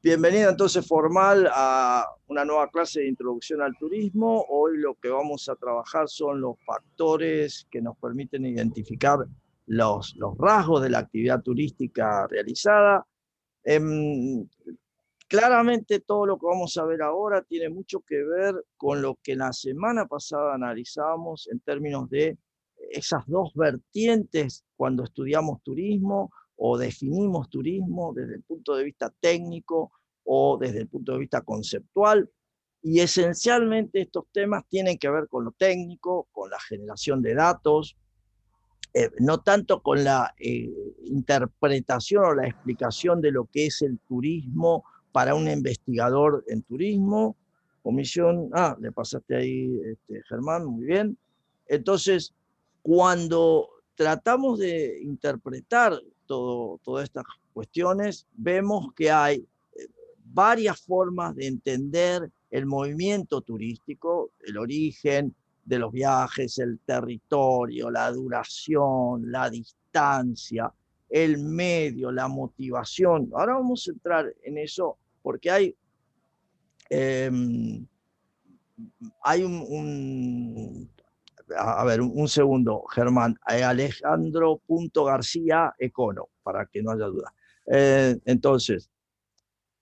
Bienvenido entonces formal a una nueva clase de introducción al turismo. Hoy lo que vamos a trabajar son los factores que nos permiten identificar los rasgos de la actividad turística realizada. Em, Claramente todo lo que vamos a ver ahora tiene mucho que ver con lo que la semana pasada analizábamos en términos de esas dos vertientes cuando estudiamos turismo o definimos turismo desde el punto de vista técnico o desde el punto de vista conceptual. Y esencialmente estos temas tienen que ver con lo técnico, con la generación de datos, no tanto con la interpretación o la explicación de lo que es el turismo para un investigador en turismo. Comisión, le pasaste ahí, Germán, muy bien. Entonces, cuando tratamos de interpretar todas estas cuestiones, vemos que hay varias formas de entender el movimiento turístico, el origen de los viajes, el territorio, la duración, la distancia, el medio, la motivación. Ahora vamos a entrar en eso porque eh, hay a ver, un segundo, Germán, Alejandro.García Econo, para que no haya duda. Entonces,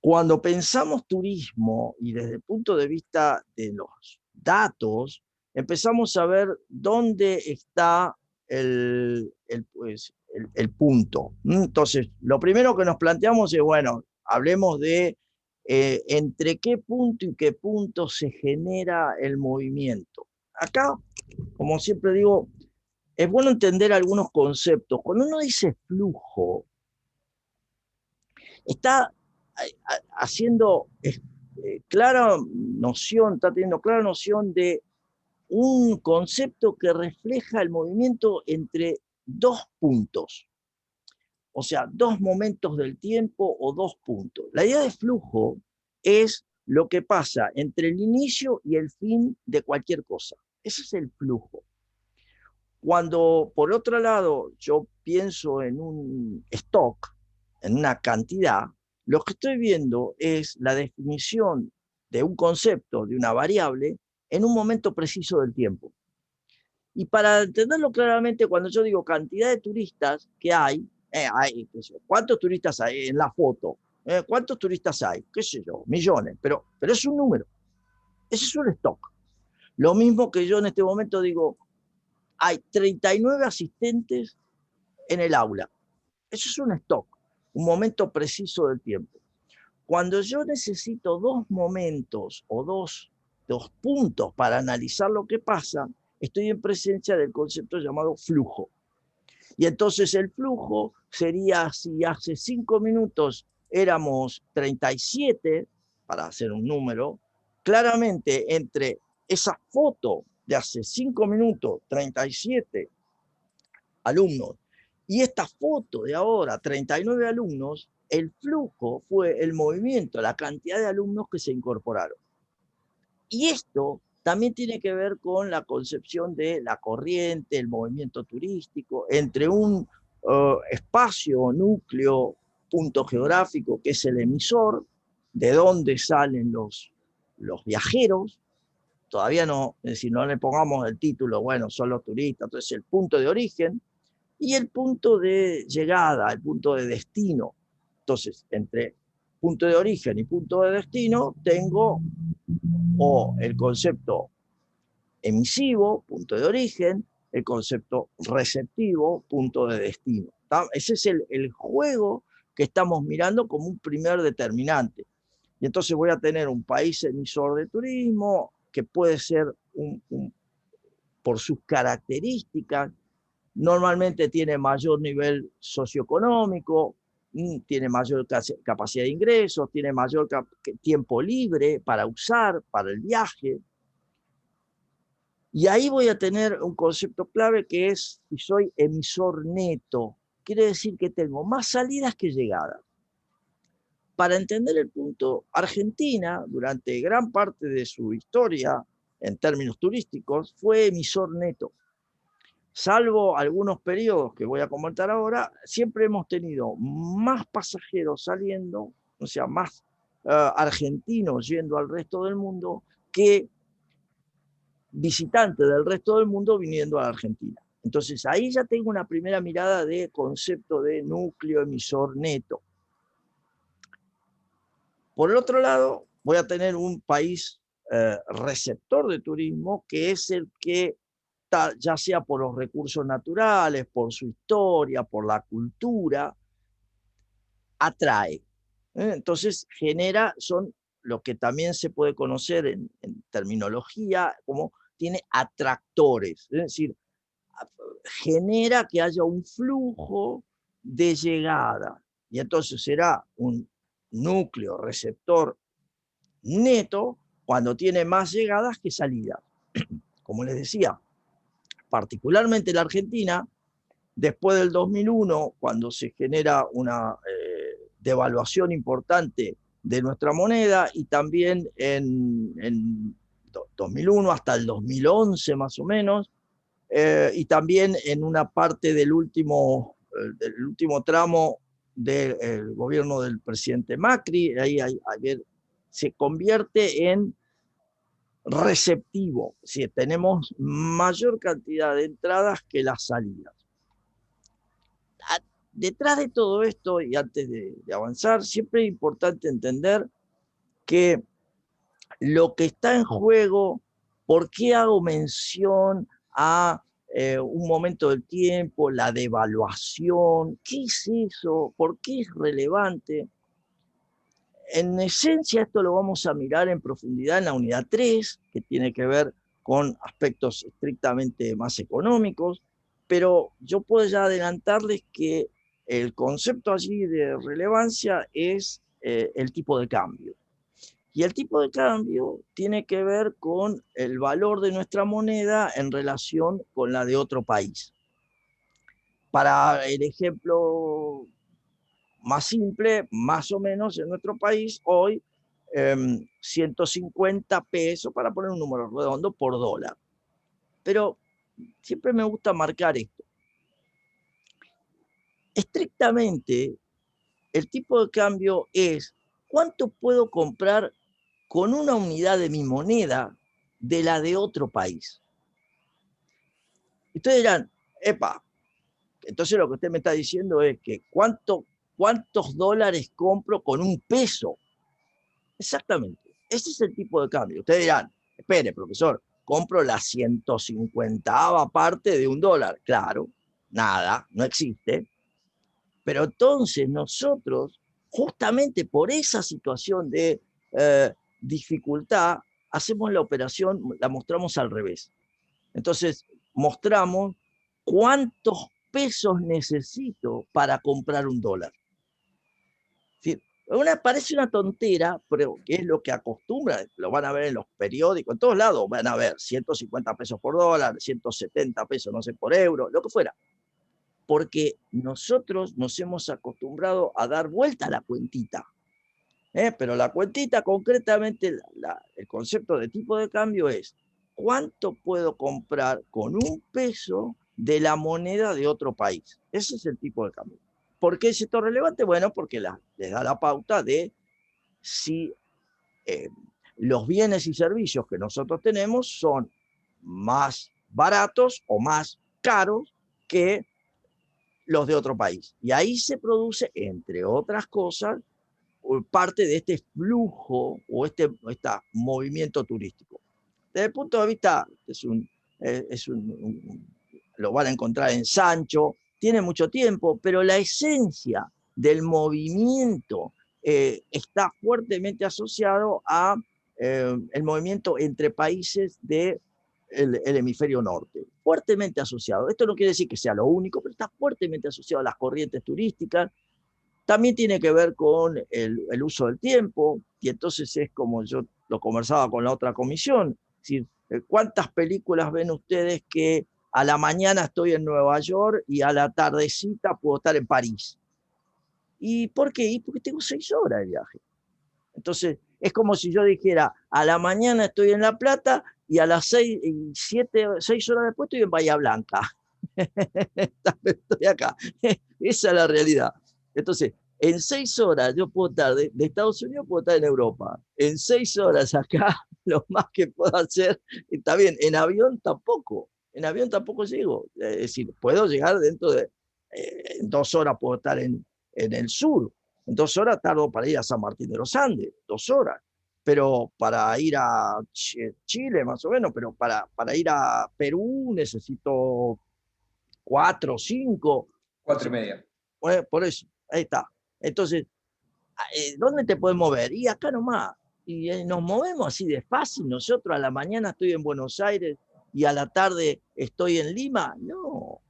cuando pensamos turismo y desde el punto de vista de los datos, empezamos a ver dónde está el punto. Entonces, lo primero que nos planteamos es, bueno, hablemos de entre qué punto y qué punto se genera el movimiento. Acá, como siempre digo, es bueno entender algunos conceptos. Cuando uno dice flujo, está haciendo clara noción, está teniendo clara noción de un concepto que refleja el movimiento entre dos puntos, o sea, dos momentos del tiempo o dos puntos. La idea de flujo es lo que pasa entre el inicio y el fin de cualquier cosa. Ese es el flujo. Cuando, por otro lado, yo pienso en un stock, en una cantidad, lo que estoy viendo es la definición de un concepto, de una variable, en un momento preciso del tiempo. Y para entenderlo claramente, cuando yo digo cantidad de turistas que hay ¿cuántos turistas hay en la foto? ¿Cuántos turistas hay? ¿Qué sé yo? Millones, pero es un número. Ese es un stock. Lo mismo que yo en este momento digo, hay 39 asistentes en el aula. Eso es un stock, un momento preciso del tiempo. Cuando yo necesito dos momentos o dos puntos para analizar lo que pasa, estoy en presencia del concepto llamado flujo. Y entonces el flujo sería si hace 5 minutos éramos 37, para hacer un número, claramente entre esa foto de hace 5 minutos, 37 alumnos, y esta foto de ahora, 39 alumnos, el flujo fue el movimiento, la cantidad de alumnos que se incorporaron. Y esto también tiene que ver con la concepción de la corriente, el movimiento turístico, entre un espacio, núcleo, punto geográfico, que es el emisor, de dónde salen los viajeros. Todavía no, es decir, no le pongamos el título, bueno, son los turistas, entonces el punto de origen, y el punto de llegada, el punto de destino. Entonces, entre punto de origen y punto de destino, tengo o el concepto emisivo, punto de origen, el concepto receptivo, punto de destino. Ese es el juego que estamos mirando como un primer determinante. Y entonces voy a tener un país emisor de turismo que puede ser por sus características, normalmente tiene mayor nivel socioeconómico, tiene mayor capacidad de ingresos, tiene mayor tiempo libre para usar, para el viaje. Y ahí voy a tener un concepto clave que es si soy emisor neto. Quiere decir que tengo más salidas que llegadas. Para entender el punto, Argentina, durante gran parte de su historia, en términos turísticos, fue emisor neto. Salvo algunos periodos que voy a comentar ahora, siempre hemos tenido más pasajeros saliendo, o sea, más argentinos yendo al resto del mundo que visitantes del resto del mundo viniendo a la Argentina. Entonces ahí ya tengo una primera mirada de concepto de núcleo emisor neto. Por el otro lado, voy a tener un país receptor de turismo, que es el que, ya sea por los recursos naturales, por su historia, por la cultura, atrae. Entonces genera, son lo que también se puede conocer en terminología como tiene atractores, es decir, genera que haya un flujo de llegada. Y entonces será un núcleo receptor neto cuando tiene más llegadas que salidas. Como les decía, particularmente la Argentina, después del 2001, cuando se genera una devaluación importante de nuestra moneda, y también en 2001 hasta el 2011 más o menos, y también en una parte del último tramo del gobierno del presidente Macri, ahí se convierte en receptivo, si tenemos mayor cantidad de entradas que las salidas. Detrás de todo esto, y antes de avanzar, siempre es importante entender que lo que está en juego, ¿por qué hago mención a un momento del tiempo, la devaluación? ¿Qué es eso? ¿Por qué es relevante? En esencia, esto lo vamos a mirar en profundidad en la unidad 3, que tiene que ver con aspectos estrictamente más económicos, pero yo puedo ya adelantarles que el concepto allí de relevancia es el tipo de cambio. Y el tipo de cambio tiene que ver con el valor de nuestra moneda en relación con la de otro país. Para el ejemplo más simple, más o menos en nuestro país, hoy 150 pesos, para poner un número redondo, por dólar. Pero siempre me gusta marcar esto. Estrictamente, el tipo de cambio es cuánto puedo comprar con una unidad de mi moneda de la de otro país. Y ustedes dirán, epa, entonces lo que usted me está diciendo es que ¿cuántos dólares compro con un peso? Exactamente, ese es el tipo de cambio. Ustedes dirán, espere, profesor, compro la 150ª parte de un dólar. Claro, nada, no existe. Pero entonces nosotros, justamente por esa situación de dificultad, hacemos la operación, la mostramos al revés. Entonces, mostramos cuántos pesos necesito para comprar un dólar. Es decir, parece una tontera, pero que es lo que acostumbra, lo van a ver en los periódicos, en todos lados van a ver 150 pesos por dólar, 170 pesos, no sé, por euro, lo que fuera. Porque nosotros nos hemos acostumbrado a dar vuelta a la cuentita. Pero la cuentita, concretamente, el concepto de tipo de cambio es cuánto puedo comprar con un peso de la moneda de otro país. Ese es el tipo de cambio. ¿Por qué es esto relevante? Bueno, porque les da la pauta de si los bienes y servicios que nosotros tenemos son más baratos o más caros que los de otro país. Y ahí se produce, entre otras cosas, parte de este flujo o este movimiento turístico. Desde el punto de vista, lo van a encontrar en Sancho, tiene mucho tiempo, pero la esencia del movimiento está fuertemente asociado a el movimiento entre países del hemisferio norte, fuertemente asociado. Esto no quiere decir que sea lo único, pero está fuertemente asociado a las corrientes turísticas. También tiene que ver con el uso del tiempo, y entonces es como yo lo conversaba con la otra comisión, es decir, ¿cuántas películas ven ustedes que a la mañana estoy en Nueva York y a la tardecita puedo estar en París? ¿Y por qué? Y porque tengo 6 horas de viaje. Entonces, es como si yo dijera, a la mañana estoy en La Plata y a las 6 horas después estoy en Bahía Blanca. Estoy acá. Esa es la realidad. Entonces, En 6 horas yo puedo estar de Estados Unidos, puedo estar en Europa. En 6 horas acá, lo más que puedo hacer, está bien, en avión tampoco llego. Es decir, puedo llegar dentro de, en 2 horas puedo estar en el sur. En 2 horas tardo para ir a San Martín de los Andes, 2 horas. Pero para ir a Chile, más o menos, pero para ir a Perú necesito 4 o 5. 4:30. Por eso, ahí está. Entonces, ¿dónde te puedes mover? Y acá nomás. Y nos movemos así de fácil. Nosotros a la mañana estoy en Buenos Aires y a la tarde estoy en Lima. No,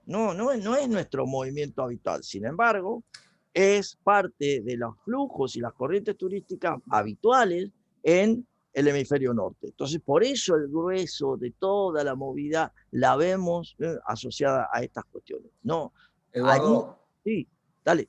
no es nuestro movimiento habitual. Sin embargo, es parte de los flujos y las corrientes turísticas habituales en el hemisferio norte. Entonces, por eso el grueso de toda la movida la vemos asociada a estas cuestiones. No, hay, Eduardo, sí, dale.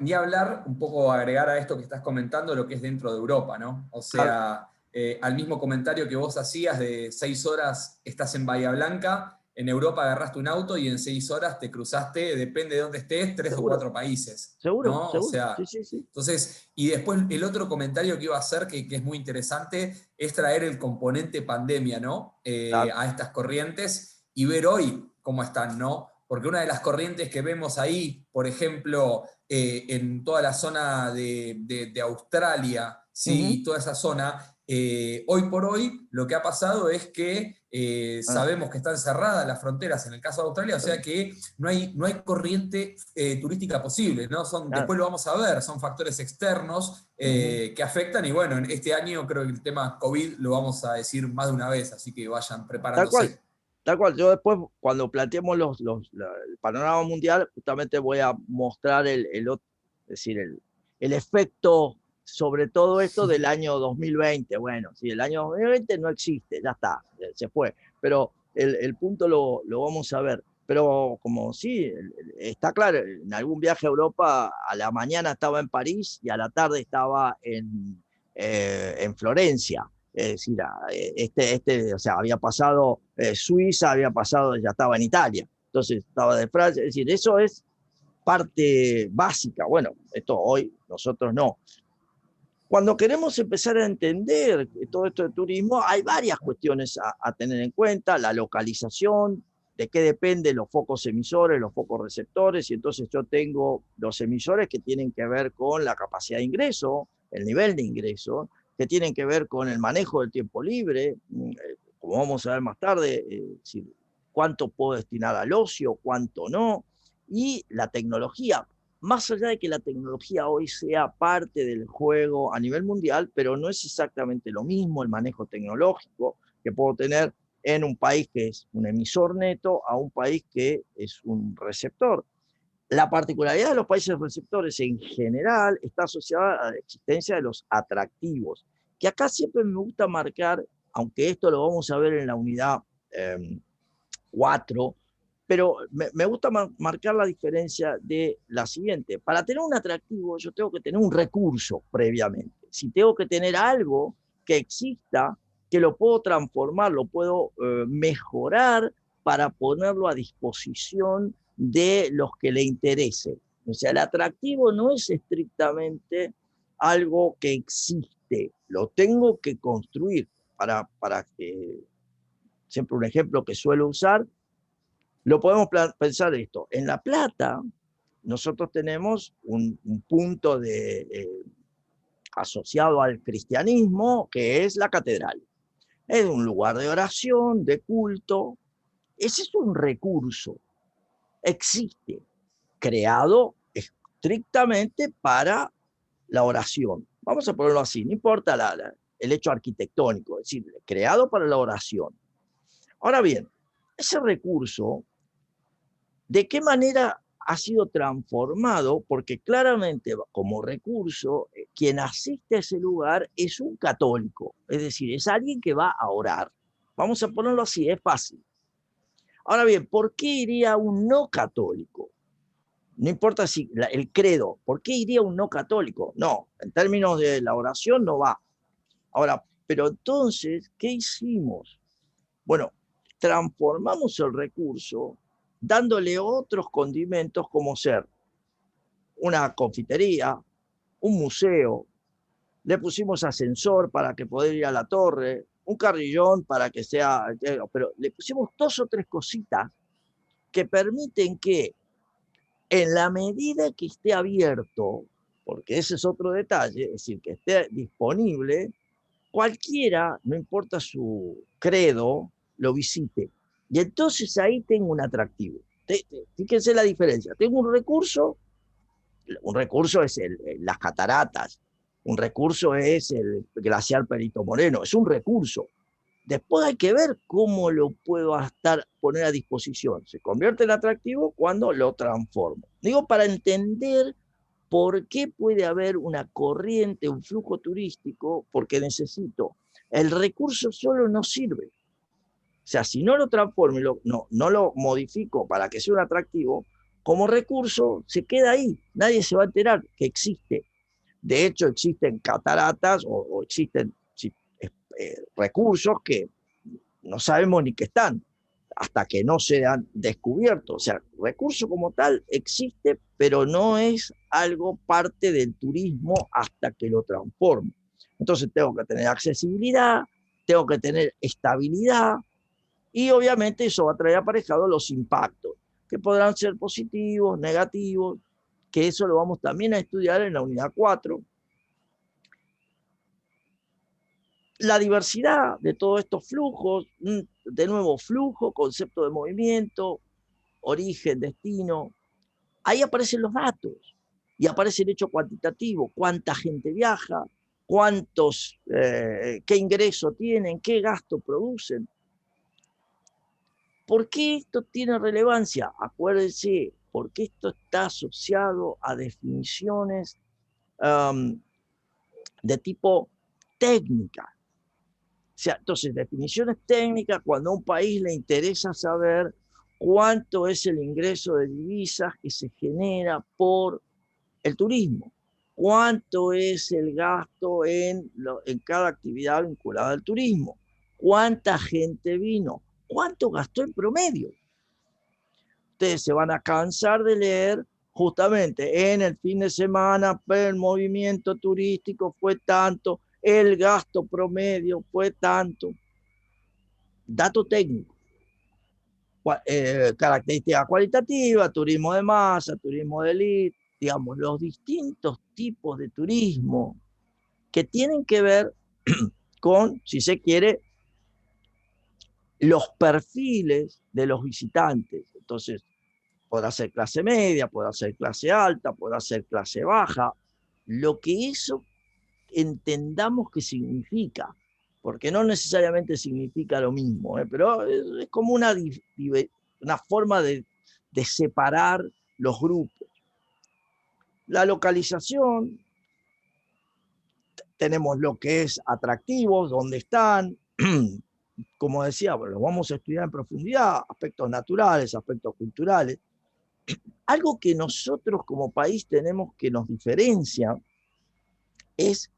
ni hablar, un poco agregar a esto que estás comentando, lo que es dentro de Europa, ¿no? O Claro, sea, al mismo comentario que vos hacías de 6 horas estás en Bahía Blanca, en Europa agarraste un auto y en 6 horas te cruzaste, depende de dónde estés, 3 o 4 países, seguro, ¿no? O seguro. Sí, sea, sí, sí. entonces, y después el otro comentario que iba a hacer, que es muy interesante, es traer el componente pandemia, ¿no? Claro. A estas corrientes y ver hoy cómo están, ¿no? Porque una de las corrientes que vemos ahí, por ejemplo, en toda la zona de Australia, ¿sí? Ujú. Y toda esa zona, hoy por hoy lo que ha pasado es que Ah, sabemos que están cerradas las fronteras en el caso de Australia, o sea claro, que no hay corriente turística posible, ¿no? claro. Después lo vamos a ver, son factores externos Ujú. que afectan y bueno, en este año creo que el tema COVID lo vamos a decir más de una vez, así que vayan Tal cual, preparándose. tal cual. Yo después, cuando planteemos el panorama mundial, justamente voy a mostrar es decir, el efecto sobre todo esto del año 2020. Bueno, si el año 2020 no existe, ya está, se fue. Pero el punto lo vamos a ver. Pero como sí, está claro, en algún viaje a Europa, a la mañana estaba en París y a la tarde estaba en Florencia. Es decir, o sea, había pasado Suiza, había pasado, ya estaba en Italia, entonces estaba de Francia, es decir, eso es parte básica. Bueno, esto hoy nosotros no. Cuando queremos empezar a entender todo esto de turismo, hay varias cuestiones a tener en cuenta, la localización, de qué depende los focos emisores, los focos receptores, y entonces yo tengo los emisores que tienen que ver con la capacidad de ingreso, el nivel de ingreso, que tienen que ver con el manejo del tiempo libre, como vamos a ver más tarde, si, cuánto puedo destinar al ocio, cuánto no, y la tecnología, más allá de que la tecnología hoy sea parte del juego a nivel mundial, pero no es exactamente lo mismo el manejo tecnológico que puedo tener en un país que es un emisor neto a un país que es un receptor. La particularidad de los países receptores en general está asociada a la existencia de los atractivos, que acá siempre me gusta marcar, aunque esto lo vamos a ver en la unidad eh, 4, pero me gusta marcar la diferencia de la siguiente. Para tener un atractivo yo tengo que tener un recurso previamente. Si tengo que tener algo que exista, que lo puedo transformar, lo puedo mejorar para ponerlo a disposición de los que le interese. O sea, el atractivo no es estrictamente algo que existe, lo tengo que construir para que, siempre un ejemplo que suelo usar, lo podemos pensar esto. En La Plata, nosotros tenemos un punto asociado al cristianismo, que es la catedral. Es un lugar de oración, de culto. Ese es un recurso. Existe, creado estrictamente para la oración. Vamos a ponerlo así, no importa el hecho arquitectónico, es decir, creado para la oración. Ahora bien, ese recurso, ¿de qué manera ha sido transformado? Porque claramente como recurso, quien asiste a ese lugar es un católico, es decir, es alguien que va a orar. Vamos a ponerlo así, es fácil. Ahora bien, ¿por qué iría un no católico? No importa si el credo, ¿por qué iría un no católico? No, en términos de la oración no va. Ahora, pero entonces, ¿qué hicimos? Bueno, transformamos el recurso dándole otros condimentos como ser una confitería, un museo, le pusimos ascensor para que pueda ir a la torre, un carrillón para que sea, pero le pusimos 2 o 3 cositas que permiten que en la medida que esté abierto, porque ese es otro detalle, es decir, que esté disponible, cualquiera, no importa su credo, lo visite. Y entonces ahí tengo un atractivo. Fíjense la diferencia. Tengo un recurso es las cataratas, un recurso es el glaciar Perito Moreno, es un recurso. Después hay que ver cómo lo puedo poner a disposición. Se convierte en atractivo cuando lo transformo. Digo, para entender por qué puede haber una corriente, un flujo turístico, porque necesito. El recurso solo no sirve. O sea, si no lo transformo, no lo modifico para que sea un atractivo, como recurso se queda ahí. Nadie se va a enterar que existe. De hecho, existen cataratas o existen recursos que no sabemos ni que están hasta que no sean descubiertos. O sea, recurso como tal existe, pero no es algo parte del turismo hasta que lo transformo. Entonces tengo que tener accesibilidad, tengo que tener estabilidad y obviamente eso va a traer aparejado los impactos, que podrán ser positivos, negativos, que eso lo vamos también a estudiar en la unidad 4. La diversidad de todos estos flujos, de nuevo flujo, concepto de movimiento, origen, destino, ahí aparecen los datos y aparece el hecho cuantitativo, cuánta gente viaja, qué ingreso tienen, qué gasto producen. ¿Por qué esto tiene relevancia? Acuérdense, porque esto está asociado a definiciones de tipo técnica. O sea, entonces, definiciones técnicas, cuando a un país le interesa saber cuánto es el ingreso de divisas que se genera por el turismo, cuánto es el gasto en cada actividad vinculada al turismo, cuánta gente vino, cuánto gastó en promedio. Ustedes se van a cansar de leer justamente en el fin de semana, el movimiento turístico fue tanto, el gasto promedio fue tanto. Dato técnico, características cualitativas, turismo de masa, turismo de élite, digamos, los distintos tipos de turismo que tienen que ver con, si se quiere, los perfiles de los visitantes. Entonces, podrá ser clase media, podrá ser clase alta, podrá ser clase baja, lo que eso entendamos que significa, porque no necesariamente significa lo mismo, pero es como una forma de separar los grupos. La localización, tenemos lo que es atractivos, dónde están, como decía, bueno, lo vamos a estudiar en profundidad, aspectos naturales, aspectos culturales. Algo que nosotros como país tenemos que nos diferencia es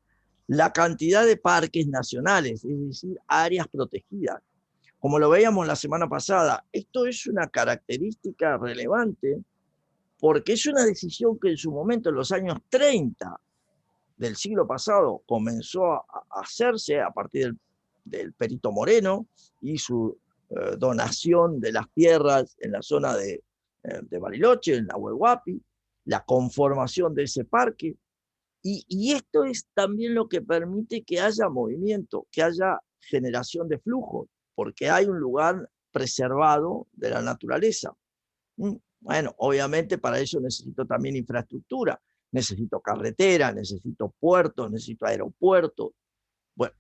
la cantidad de parques nacionales, es decir, áreas protegidas. Como lo veíamos la semana pasada, esto es una característica relevante porque es una decisión que en su momento, en los años 30 del siglo pasado, comenzó a hacerse a partir del Perito Moreno y su donación de las tierras en la zona de Bariloche, en la Huelhuapi, la conformación de ese parque. Y esto es también lo que permite que haya movimiento, que haya generación de flujos, porque hay un lugar preservado de la naturaleza. Bueno, obviamente para eso necesito también infraestructura, necesito carretera, necesito puertos, necesito aeropuertos. Bueno,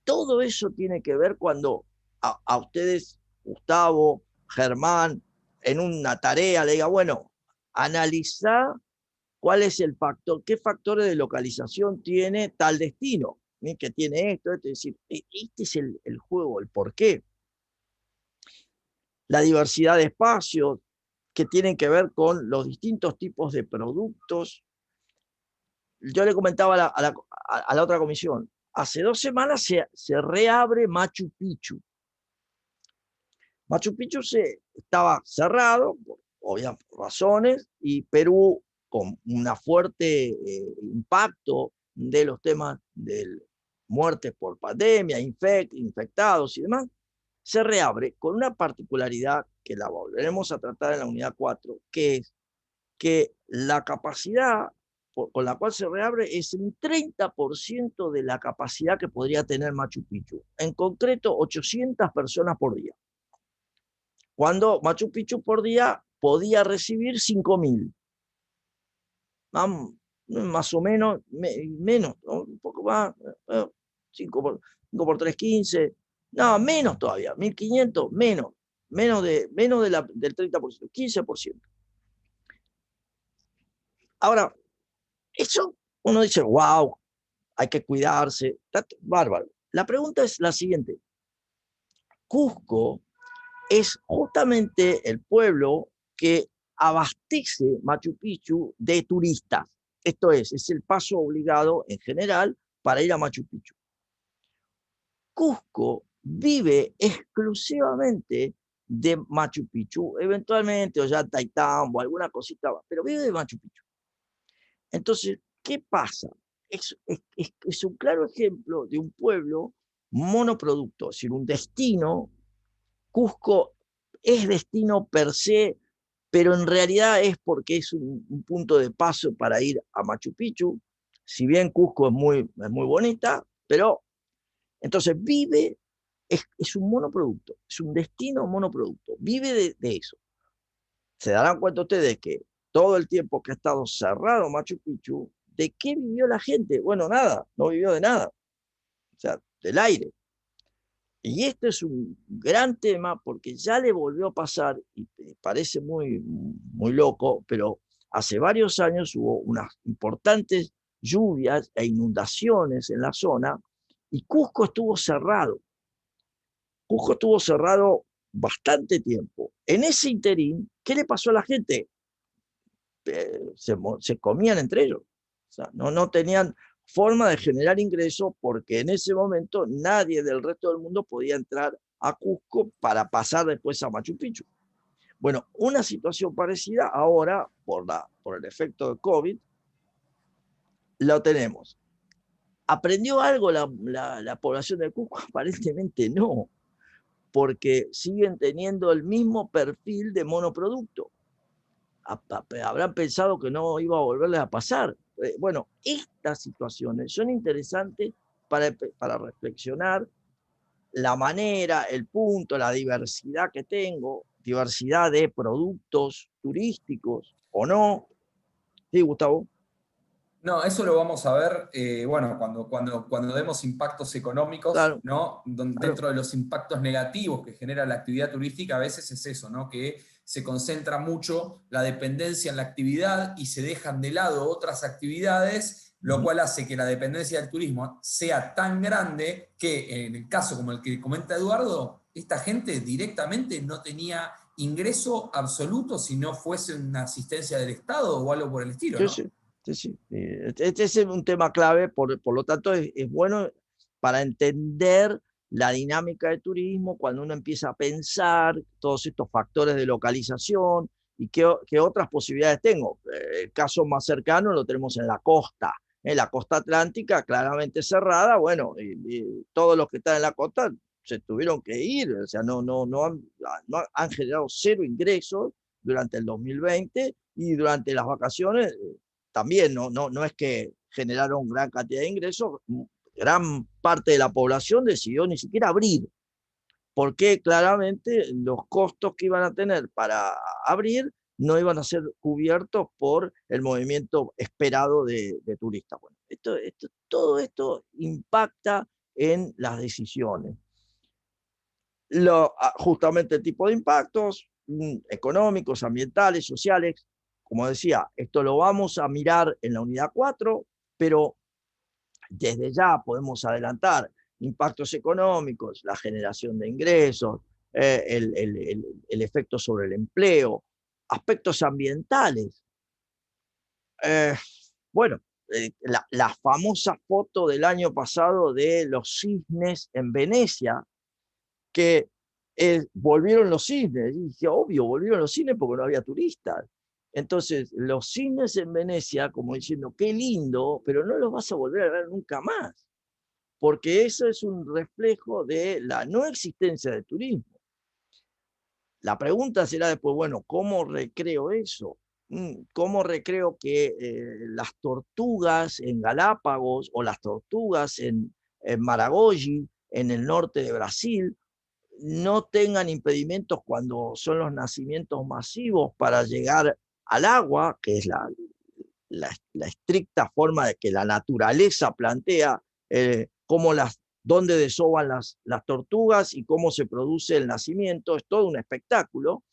todo eso tiene que ver cuando a ustedes, Gustavo, Germán, en una tarea le diga, bueno, analizar cuál es el factor, qué factores de localización tiene tal destino, que tiene esto, es decir, este es el juego, el porqué. La diversidad de espacios que tienen que ver con los distintos tipos de productos. Yo le comentaba a la otra comisión, hace 2 semanas se reabre Machu Picchu. Machu Picchu estaba cerrado, por obvias razones, y Perú con un fuerte impacto de los temas de muertes por pandemia, infectados y demás, se reabre con una particularidad que la volveremos a tratar en la unidad 4, que es que la capacidad con la cual se reabre es un 30% de la capacidad que podría tener Machu Picchu. En concreto, 800 personas por día. Cuando Machu Picchu por día podía recibir 5.000. Más o menos, menos, ¿no? Un poco más, 5 por 3, 15. No, menos todavía, 1.500, menos del 30%, 15%. Ahora, eso uno dice, wow, hay que cuidarse, bárbaro. La pregunta es la siguiente. Cusco es justamente el pueblo que abastece Machu Picchu de turistas. Esto es el paso obligado en general para ir a Machu Picchu. Cusco vive exclusivamente de Machu Picchu, eventualmente Ollantaytambo, alguna cosita, pero vive de Machu Picchu. Entonces, ¿qué pasa? Es un claro ejemplo de un pueblo monoproducto, es decir, un destino. Cusco es destino per se, pero en realidad es porque es un punto de paso para ir a Machu Picchu. Si bien Cusco es muy bonita, pero entonces vive, es un monoproducto, es un destino monoproducto, vive de eso. Se darán cuenta ustedes que todo el tiempo que ha estado cerrado Machu Picchu, ¿de qué vivió la gente? Bueno, nada, no vivió de nada, o sea, del aire. Y este es un gran tema porque ya le volvió a pasar, y parece muy loco, pero hace varios años hubo unas importantes lluvias e inundaciones en la zona y Cusco estuvo cerrado. Cusco estuvo cerrado bastante tiempo. En ese interín, ¿qué le pasó a la gente? Se comían entre ellos. O sea, no tenían forma de generar ingresos porque en ese momento nadie del resto del mundo podía entrar a Cusco para pasar después a Machu Picchu. Bueno, una situación parecida ahora, por el efecto de COVID, lo tenemos. ¿Aprendió algo la población de Cusco? Aparentemente no, porque siguen teniendo el mismo perfil de monoproducto. Habrán pensado que no iba a volverles a pasar. Bueno, estas situaciones son interesantes para reflexionar la manera, el punto, la diversidad que tengo, diversidad de productos turísticos o no. Sí, Gustavo. No, eso lo vamos a ver, bueno, cuando demos impactos económicos, Claro, ¿no? claro. Dentro de los impactos negativos que genera la actividad turística, a veces es eso, ¿no? Que se concentra mucho la dependencia en la actividad y se dejan de lado otras actividades, lo cual hace que la dependencia del turismo sea tan grande que en el caso como el que comenta Eduardo, esta gente directamente no tenía ingreso absoluto si no fuese una asistencia del Estado o algo por el estilo, Sí, ¿no? sí, sí, sí. Este es un tema clave, por lo tanto es bueno para entender la dinámica del turismo cuando uno empieza a pensar todos estos factores de localización y qué otras posibilidades tengo. El caso más cercano lo tenemos en la costa. En la costa atlántica, claramente cerrada, bueno, y todos los que están en la costa se tuvieron que ir, o sea, no han generado cero ingresos durante el 2020 y durante las vacaciones también no es que generaron gran cantidad de ingresos, gran parte de la población decidió ni siquiera abrir, porque claramente los costos que iban a tener para abrir no iban a ser cubiertos por el movimiento esperado de turistas. Bueno, todo esto impacta en las decisiones. Justamente el tipo de impactos económicos, ambientales, sociales. Como decía, esto lo vamos a mirar en la unidad 4, pero desde ya podemos adelantar impactos económicos, la generación de ingresos, el efecto sobre el empleo, aspectos ambientales. Bueno, la famosa foto del año pasado de los cisnes en Venecia, que volvieron los cisnes. Y dije, obvio, volvieron los cisnes porque no había turistas. Entonces, los cines en Venecia, como diciendo, qué lindo, pero no los vas a volver a ver nunca más, porque eso es un reflejo de la no existencia de turismo. La pregunta será después, bueno, ¿cómo recreo eso? ¿Cómo recreo que las tortugas en Galápagos o las tortugas en Maragogi, en el norte de Brasil, no tengan impedimentos cuando son los nacimientos masivos para llegar al agua, que es la estricta forma de que la naturaleza plantea cómo dónde desovan las tortugas y cómo se produce el nacimiento? Es todo un espectáculo.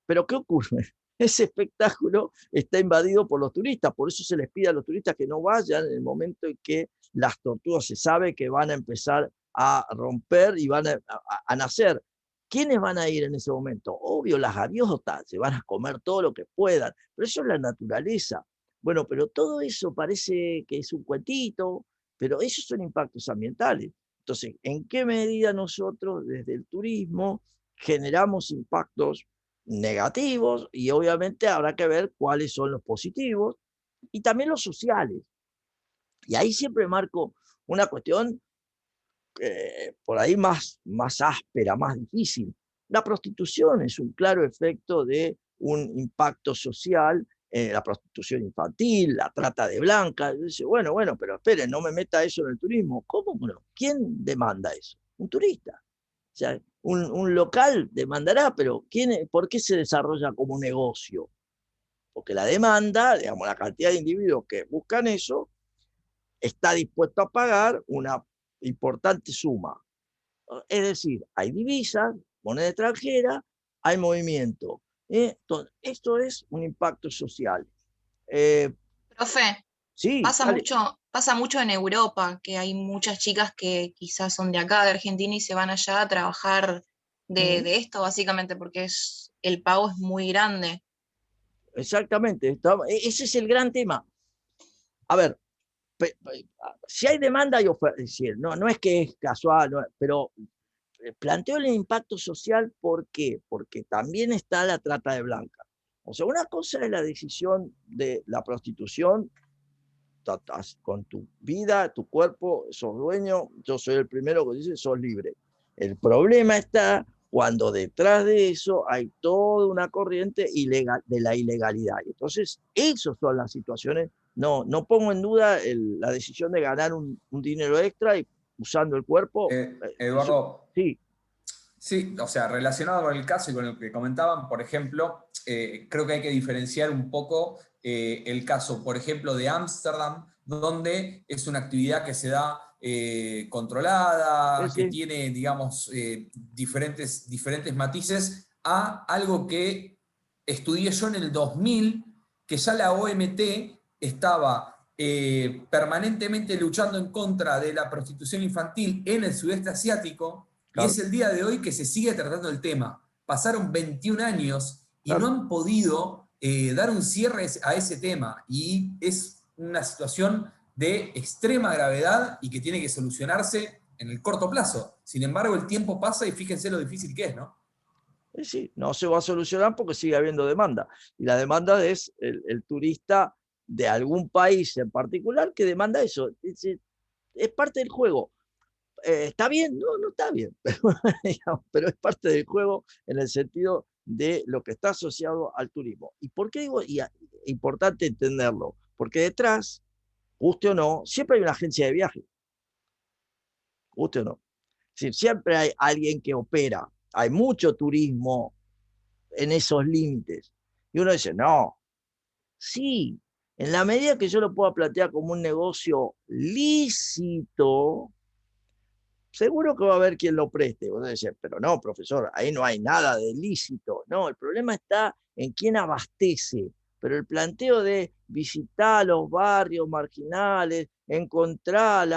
Pero ¿qué ocurre? Ese espectáculo está invadido por los turistas, por eso se les pide a los turistas que no vayan en el momento en que las tortugas se sabe que van a empezar a romper y van a nacer. ¿Quiénes van a ir en ese momento? Obvio, las gaviotas, se van a comer todo lo que puedan, pero eso es la naturaleza. Bueno, pero todo eso parece que es un cuentito, pero esos son impactos ambientales. Entonces, ¿en qué medida nosotros desde el turismo generamos impactos negativos? Y obviamente habrá que ver cuáles son los positivos y también los sociales. Y ahí siempre marco una cuestión por ahí más áspera, más difícil. La prostitución es un claro efecto de un impacto social, la prostitución infantil, la trata de blancas. Dice, bueno, pero esperen, no me meta eso en el turismo. ¿Cómo? Bueno, ¿quién demanda eso? Un turista. O sea, un local demandará, pero ¿por qué se desarrolla como negocio? Porque la demanda, digamos, la cantidad de individuos que buscan eso, está dispuesto a pagar una importante suma. Es decir, hay divisas, moneda extranjera, hay movimiento. Entonces, esto es un impacto social. Eh, Profe, sí, dale. pasa mucho en Europa, que hay muchas chicas que quizás son de acá, de Argentina, y se van allá a trabajar de esto, básicamente, porque el pago es muy grande. Exactamente. Ese es el gran tema. A ver, si hay demanda y oferta, es decir, no es que es casual, pero planteo el impacto social. ¿Por qué? Porque también está la trata de blancas. O sea, una cosa es la decisión de la prostitución, con tu vida, tu cuerpo, sos dueño, yo soy el primero que dice, sos libre. El problema está cuando detrás de eso hay toda una corriente de la ilegalidad. Entonces, esas son las situaciones. No pongo en duda la decisión de ganar un dinero extra y usando el cuerpo. Eso, Eduardo, sí, sí, o sea, relacionado con el caso y con lo que comentaban, por ejemplo, creo que hay que diferenciar un poco el caso, por ejemplo, de Ámsterdam, donde es una actividad que se da controlada, que sí, tiene, digamos, diferentes matices, a algo que estudié yo en el 2000, que ya la OMT estaba permanentemente luchando en contra de la prostitución infantil en el sudeste asiático, y claro, es el día de hoy que se sigue tratando el tema. Pasaron 21 años y no claro. han podido dar un cierre a ese tema. Y es una situación de extrema gravedad y que tiene que solucionarse en el corto plazo. Sin embargo, el tiempo pasa y fíjense lo difícil que es, ¿no? Sí, no se va a solucionar porque sigue habiendo demanda. Y la demanda es el turista de algún país en particular que demanda eso. Es parte del juego. ¿Está bien? No está bien, pero es parte del juego en el sentido de lo que está asociado al turismo. ¿Y por qué digo? Importante entenderlo, porque detrás, guste o no, siempre hay una agencia de viaje, guste o no. Es decir, siempre hay alguien que opera, hay mucho turismo en esos límites. Y uno dice, no, sí, en la medida que yo lo pueda plantear como un negocio lícito, seguro que va a haber quien lo preste. Vos decís, pero no, profesor, ahí no hay nada de lícito. No, el problema está en quién abastece. Pero el planteo de visitar los barrios marginales, encontrar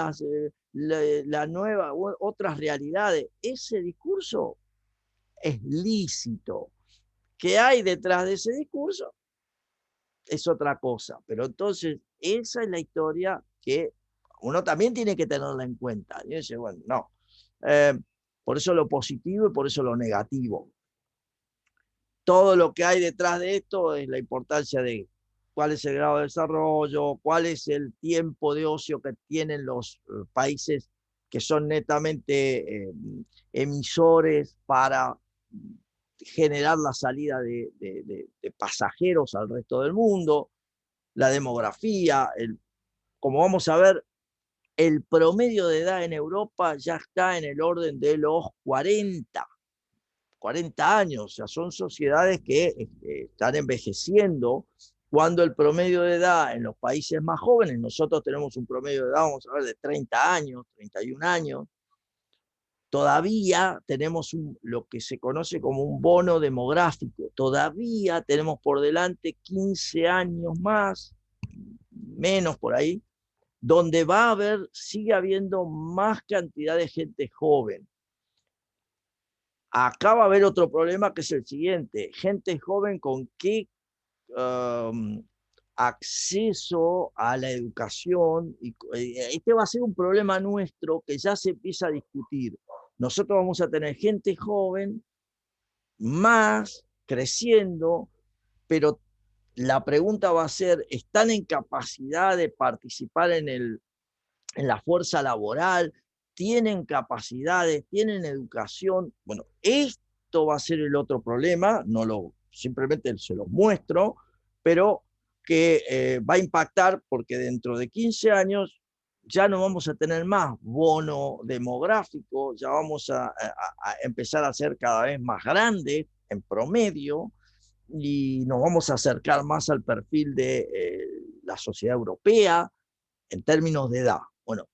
la nueva, otras realidades, ese discurso es lícito. ¿Qué hay detrás de ese discurso? Es otra cosa. Pero entonces, esa es la historia que uno también tiene que tenerla en cuenta. Y dice, bueno, no. Eh, por eso lo positivo y por eso lo negativo. todo lo que hay detrás de esto es la importancia de cuál es el grado de desarrollo, cuál es el tiempo de ocio que tienen los países que son netamente emisores para generar la salida de pasajeros al resto del mundo, la demografía, como vamos a ver, el promedio de edad en Europa ya está en el orden de los 40 años, o sea, son sociedades que están envejeciendo, cuando el promedio de edad en los países más jóvenes, nosotros tenemos un promedio de edad, vamos a ver, de 30 años, 31 años, todavía tenemos lo que se conoce como un bono demográfico, todavía tenemos por delante 15 años más, menos por ahí, donde va a haber, sigue habiendo más cantidad de gente joven. Acá va a haber otro problema que es el siguiente, gente joven con qué acceso a la educación, y este va a ser un problema nuestro que ya se empieza a discutir. Nosotros vamos a tener gente joven más creciendo, pero la pregunta va a ser, ¿están en capacidad de participar en la fuerza laboral? ¿Tienen capacidades? ¿Tienen educación? Bueno, esto va a ser el otro problema, simplemente se los muestro, pero que va a impactar porque dentro de 15 años ya no vamos a tener más bono demográfico, ya vamos a empezar a ser cada vez más grandes en promedio y nos vamos a acercar más al perfil de la sociedad europea en términos de edad. Bueno,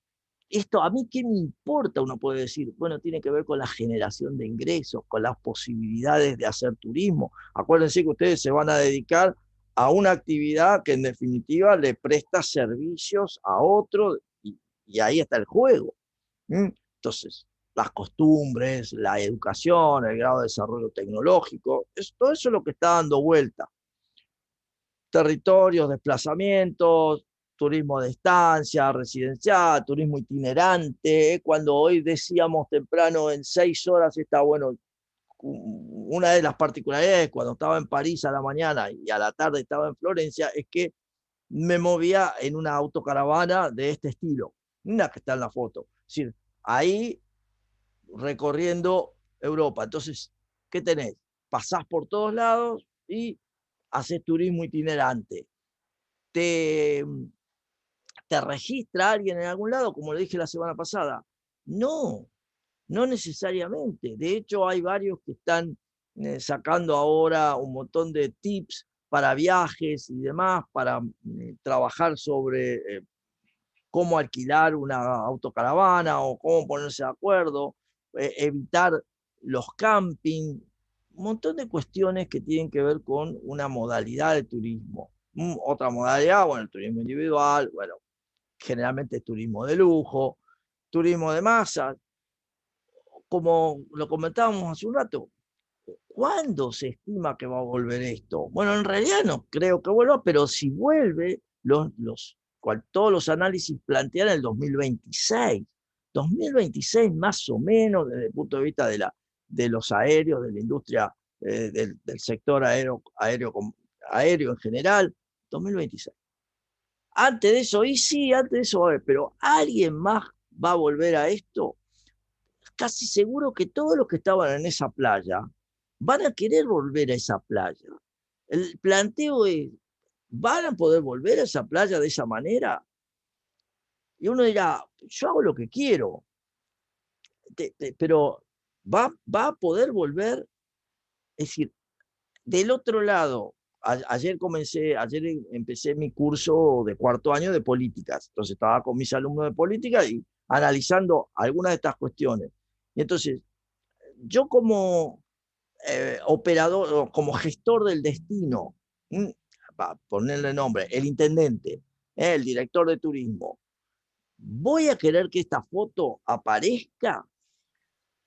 esto a mí qué me importa, uno puede decir, bueno, tiene que ver con la generación de ingresos, con las posibilidades de hacer turismo. Acuérdense que ustedes se van a dedicar a una actividad que en definitiva le presta servicios a otro y ahí está el juego. Entonces, las costumbres, la educación, el grado de desarrollo tecnológico, todo eso es lo que está dando vuelta. Territorios, desplazamientos, turismo de estancia, residencial, turismo itinerante. Cuando hoy decíamos temprano en 6 horas está bueno, una de las particularidades cuando estaba en París a la mañana y a la tarde estaba en Florencia es que me movía en una autocaravana de este estilo, una que está en la foto. Es decir, ahí recorriendo Europa. Entonces, ¿qué tenés? Pasás por todos lados y haces turismo itinerante. Te registra alguien en algún lado, como le dije la semana pasada. No, no necesariamente. De hecho, hay varios que están sacando ahora un montón de tips para viajes y demás, para trabajar sobre cómo alquilar una autocaravana o cómo ponerse de acuerdo, evitar los camping, un montón de cuestiones que tienen que ver con una modalidad de turismo. Otra modalidad, bueno, el turismo individual, bueno, generalmente es turismo de lujo, turismo de masas, como lo comentábamos hace un rato. ¿Cuándo se estima que va a volver esto? Bueno, en realidad no creo que vuelva, pero si vuelve, todos los análisis plantean el 2026. 2026 más o menos desde el punto de vista de los aéreos, de la industria, del sector aéreo en general, 2026. Antes de eso, y sí, antes de eso va a haber, pero ¿alguien más va a volver a esto? Casi seguro que todos los que estaban en esa playa van a querer volver a esa playa. El planteo es, ¿van a poder volver a esa playa de esa manera? Y uno dirá, yo hago lo que quiero, pero ¿va a poder volver? Es decir, del otro lado, ayer empecé mi curso de 4º año de políticas, entonces estaba con mis alumnos de política y analizando algunas de estas cuestiones. Y entonces, yo como operador, como gestor del destino, para ponerle nombre, el intendente, el director de turismo, ¿voy a querer que esta foto aparezca?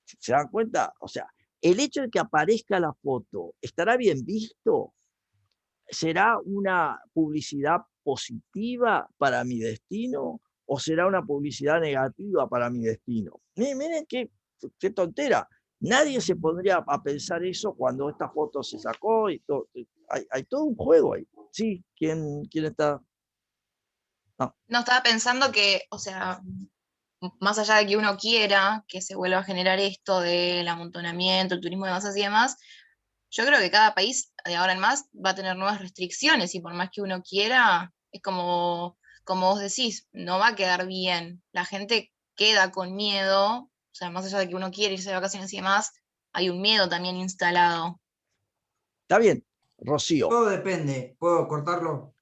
¿Se dan cuenta? O sea, el hecho de que aparezca la foto, ¿estará bien visto? ¿Será una publicidad positiva para mi destino o será una publicidad negativa para mi destino? Miren qué tontera. Nadie se pondría a pensar eso cuando esta foto se sacó y todo. Hay todo un juego ahí. Sí, ¿quién está? No. No, estaba pensando que, o sea, más allá de que uno quiera que se vuelva a generar esto del amontonamiento, el turismo de masas y demás, yo creo que cada país de ahora en más va a tener nuevas restricciones y por más que uno quiera, es como vos decís, no va a quedar bien. La gente queda con miedo, o sea, más allá de que uno quiere irse de vacaciones y demás, hay un miedo también instalado. Está bien, Rocío. Todo depende. ¿Puedo cortarlo?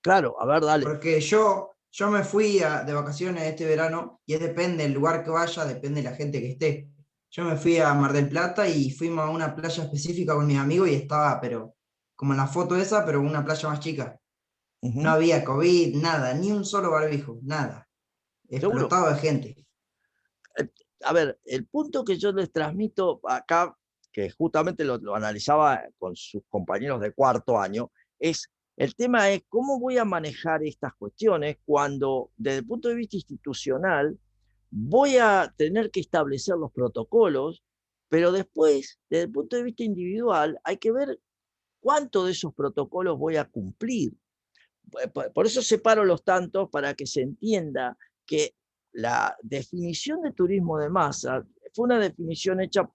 Claro, a ver, dale. Porque yo me fui de vacaciones este verano y depende del lugar que vaya, depende de la gente que esté. Yo me fui a Mar del Plata y fuimos a una playa específica con mis amigos y estaba, pero como en la foto esa, pero una playa más chica. No Ujú. había COVID, nada, ni un solo barbijo, nada. Seguro. Explotado de gente. A ver, el punto que yo les transmito acá, que justamente lo analizaba con sus compañeros de cuarto año, es el tema es cómo voy a manejar estas cuestiones cuando, desde el punto de vista institucional, voy a tener que establecer los protocolos, pero después, desde el punto de vista individual, hay que ver cuánto de esos protocolos voy a cumplir. Por eso separo los tantos para que se entienda que la definición de turismo de masa fue una definición hecha,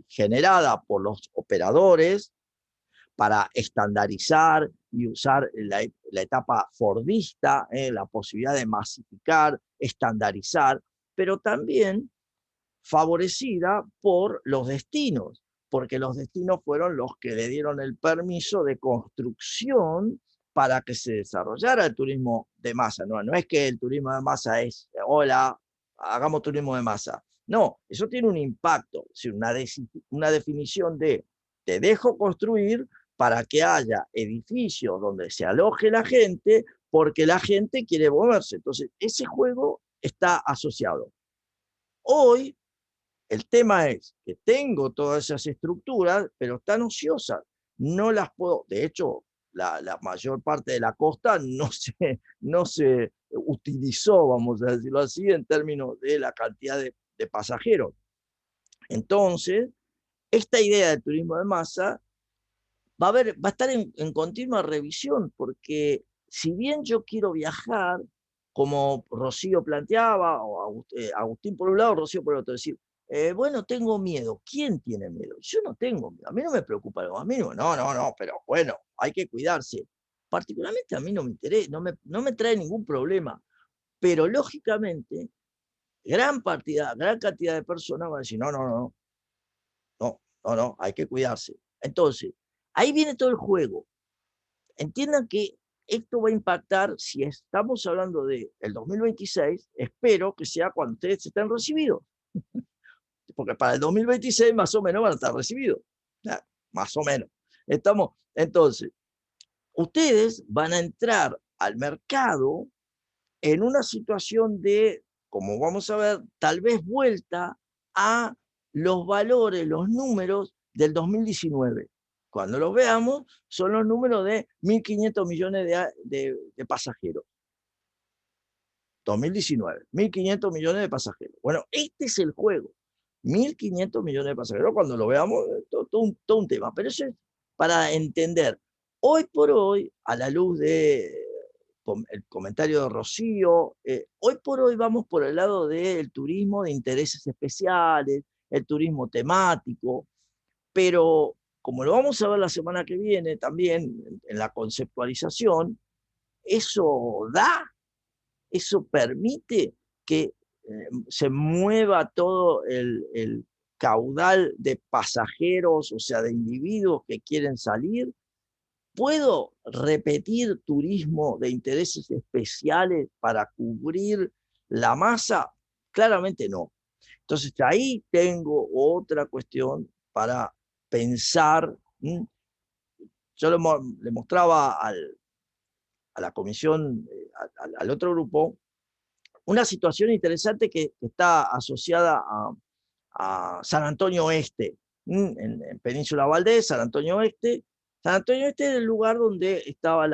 generada por los operadores para estandarizar y usar la etapa fordista, la posibilidad de masificar, estandarizar, pero también favorecida por los destinos, porque los destinos fueron los que le dieron el permiso de construcción para que se desarrollara el turismo de masa. No es que el turismo de masa es, hola, hagamos turismo de masa. No, eso tiene un impacto, una definición de te dejo construir para que haya edificios donde se aloje la gente, porque la gente quiere moverse. Entonces, ese juego está asociado. Hoy el tema es que tengo todas esas estructuras, pero están ociosas. No las puedo, de hecho, la mayor parte de la costa no se utilizó, vamos a decirlo así, en términos de la cantidad de pasajeros. Entonces, esta idea del turismo de masa va a estar en continua revisión, porque si bien yo quiero viajar, como Rocío planteaba, o Agustín por un lado, Rocío por el otro, decir, bueno, tengo miedo. ¿Quién tiene miedo? Yo no tengo miedo, a mí no me preocupa lo más mínimo, no, pero bueno, hay que cuidarse. Particularmente a mí no me interesa, no me trae ningún problema, pero lógicamente gran cantidad de personas van a decir, no, hay que cuidarse. Entonces, ahí viene todo el juego. Entiendan que esto va a impactar, si estamos hablando del 2026, espero que sea cuando ustedes estén recibidos, porque para el 2026 más o menos van a estar recibidos, más o menos. Entonces, ustedes van a entrar al mercado en una situación de, como vamos a ver, tal vez vuelta a los valores, los números del 2019. Cuando los veamos, son los números de 1.500 millones de pasajeros. 2019, 1.500 millones de pasajeros. Bueno, este es el juego. 1.500 millones de pasajeros, cuando lo veamos, todo un tema. Pero eso es para entender. Hoy por hoy, a la luz de el comentario de Rocío, hoy por hoy vamos por el lado del turismo de intereses especiales, el turismo temático, pero como lo vamos a ver la semana que viene también en la conceptualización, eso permite que se mueva todo el caudal de pasajeros, o sea, de individuos que quieren salir. ¿Puedo repetir turismo de intereses especiales para cubrir la masa? Claramente no. Entonces ahí tengo otra cuestión para pensar. Yo le mostraba a la comisión, al otro grupo, una situación interesante que está asociada a San Antonio Oeste, en Península Valdés, San Antonio Oeste. San Antonio Oeste es el lugar donde estaban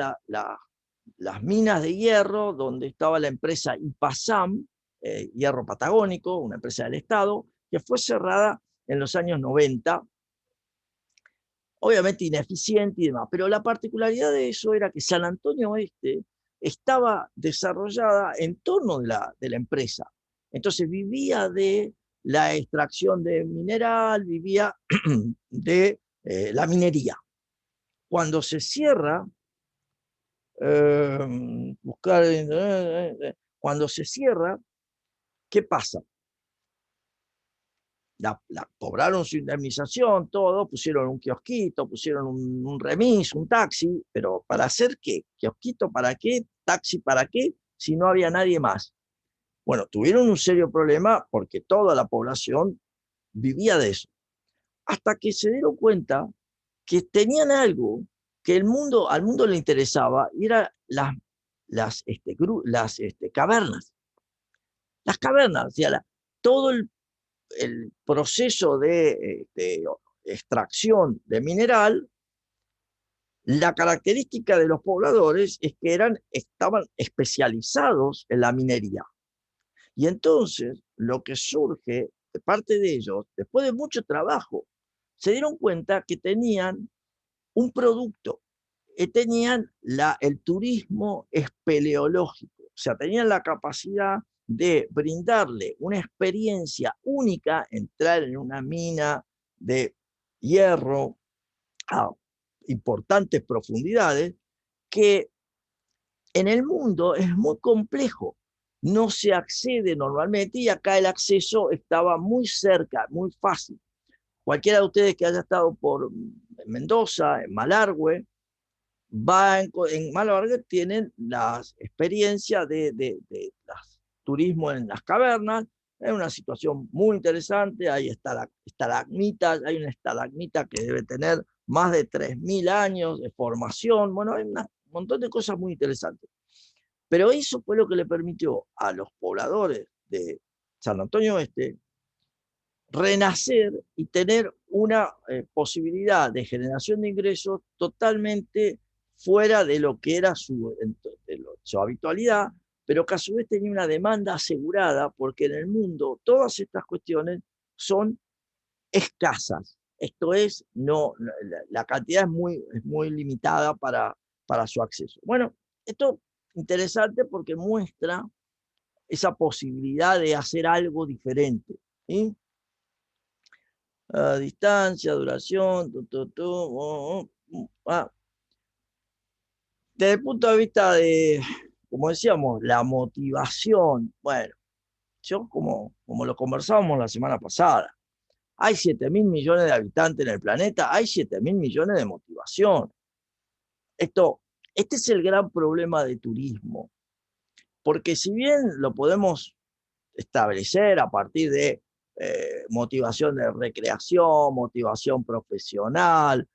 las minas de hierro, donde estaba la empresa IPASAM, Hierro Patagónico, una empresa del Estado, que fue cerrada en los años 90, obviamente ineficiente y demás, pero la particularidad de eso era que San Antonio Oeste estaba desarrollada en torno de la empresa. Entonces vivía de la extracción de mineral, vivía de la minería. Cuando se cierra, cuando se cierra, ¿qué pasa? Cobraron su indemnización, todo, pusieron un kiosquito, pusieron un remis, un taxi, pero ¿para hacer qué? ¿Kiosquito para qué? ¿Taxi para qué? Si no había nadie más. Bueno, tuvieron un serio problema porque toda la población vivía de eso. Hasta que se dieron cuenta que tenían algo que al mundo le interesaba, y eran las cavernas. Las cavernas, o sea, todo el proceso de extracción de mineral, la característica de los pobladores es que estaban especializados en la minería. Y entonces lo que surge de parte de ellos, después de mucho trabajo, se dieron cuenta que tenían un producto, tenían el turismo espeleológico, o sea, tenían la capacidad de brindarle una experiencia única, entrar en una mina de hierro a importantes profundidades, que en el mundo es muy complejo, no se accede normalmente y acá el acceso estaba muy cerca, muy fácil. Cualquiera de ustedes que haya estado por Mendoza, en Malargüe, en Malargüe tienen las experiencias de turismo en las cavernas. Es una situación muy interesante. Hay estalagmitas, hay una estalagmita que debe tener más de 3.000 años de formación. Bueno, hay un montón de cosas muy interesantes. Pero eso fue lo que le permitió a los pobladores de San Antonio Oeste renacer y tener una posibilidad de generación de ingresos totalmente fuera de lo que era su habitualidad, pero que a su vez tenía una demanda asegurada, porque en el mundo todas estas cuestiones son escasas. Esto es, la cantidad es muy limitada para su acceso. Bueno, esto es interesante porque muestra esa posibilidad de hacer algo diferente, ¿sí? Distancia, duración, Desde el punto de vista de, como decíamos, la motivación, bueno, yo como lo conversábamos la semana pasada, hay 7.000 millones de habitantes en el planeta, hay 7.000 millones de motivación. Este es el gran problema de turismo, porque si bien lo podemos establecer a partir de motivación de recreación, motivación profesional,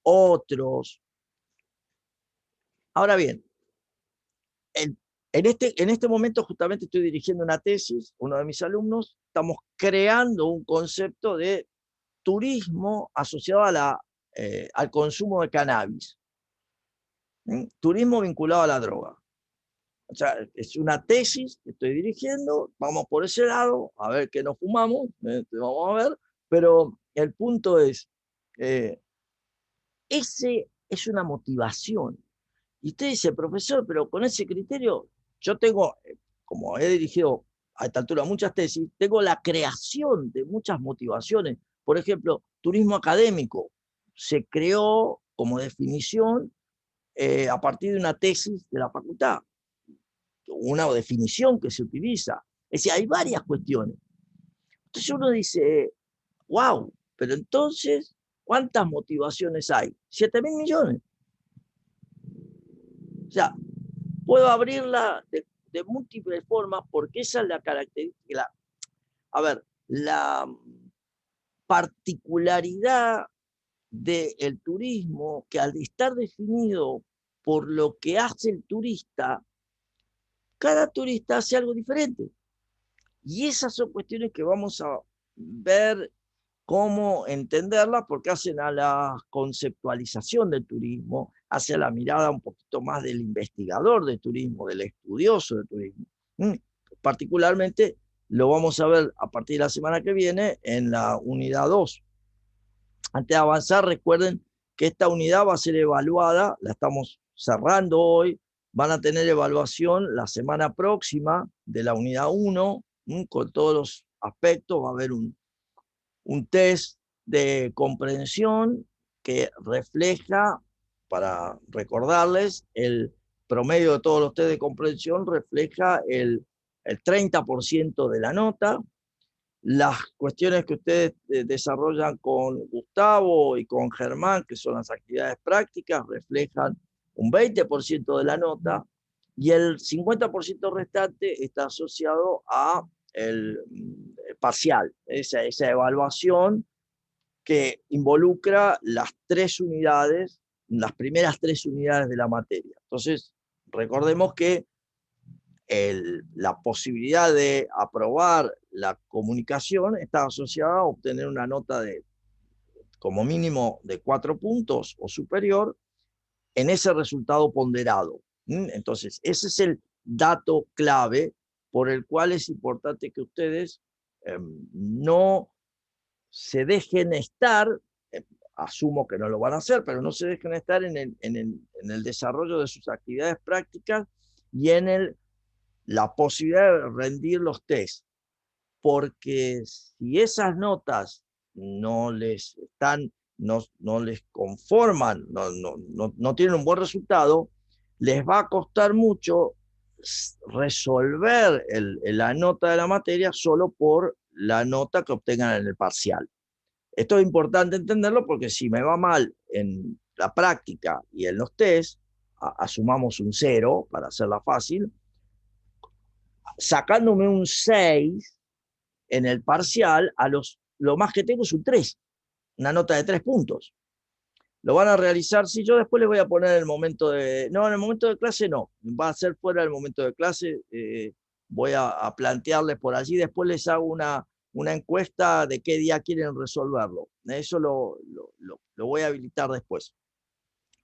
otros. Ahora bien, en este momento justamente estoy dirigiendo una tesis, uno de mis alumnos, estamos creando un concepto de turismo asociado al consumo de cannabis. Turismo vinculado a la droga. O sea, es una tesis que estoy dirigiendo, vamos por ese lado, a ver qué nos fumamos, vamos a ver, pero el punto es, ese es una motivación. Y usted dice, profesor, pero con ese criterio, yo tengo, como he dirigido a esta altura muchas tesis, tengo la creación de muchas motivaciones. Por ejemplo, turismo académico se creó como definición a partir de una tesis de la facultad, una definición que se utiliza. Es decir, hay varias cuestiones. Entonces uno dice, wow, pero entonces, ¿cuántas motivaciones hay? 7.000 millones. O sea, puedo abrirla de múltiples formas porque esa es la característica. A ver, la particularidad del turismo, que al estar definido por lo que hace el turista, cada turista hace algo diferente. Y esas son cuestiones que vamos a ver cómo entenderlas, porque hacen a la conceptualización del turismo, hacia la mirada un poquito más del investigador de turismo, del estudioso de turismo. Particularmente lo vamos a ver a partir de la semana que viene en la unidad 2. Antes de avanzar, recuerden que esta unidad va a ser evaluada, la estamos cerrando hoy, van a tener evaluación la semana próxima de la unidad 1, con todos los aspectos, va a haber un test de comprensión que refleja, para recordarles, el promedio de todos los test de comprensión refleja el 30% de la nota. Las cuestiones que ustedes desarrollan con Gustavo y con Germán, que son las actividades prácticas, reflejan un 20% de la nota, y el 50% restante está asociado a el parcial, esa evaluación que involucra las primeras 3 unidades de la materia. Entonces, recordemos que la posibilidad de aprobar la comunicación está asociada a obtener una nota de como mínimo de 4 puntos o superior en ese resultado ponderado. Entonces, ese es el dato clave por el cual es importante que ustedes no se dejen estar, asumo que no lo van a hacer, pero no se dejen estar en el desarrollo de sus actividades prácticas y en la posibilidad de rendir los test, porque si esas notas no les conforman, no tienen un buen resultado, les va a costar mucho resolver la nota de la materia solo por la nota que obtengan en el parcial. Esto es importante entenderlo porque si me va mal en la práctica y en los test, asumamos un 0 para hacerla fácil, sacándome un 6 en el parcial, lo más que tengo es un 3, una nota de 3 puntos. Lo van a realizar, si yo después les voy a poner el momento no, en el momento de clase no, va a ser fuera del momento de clase, voy a plantearles por allí, después les hago una encuesta de qué día quieren resolverlo. Eso lo voy a habilitar después.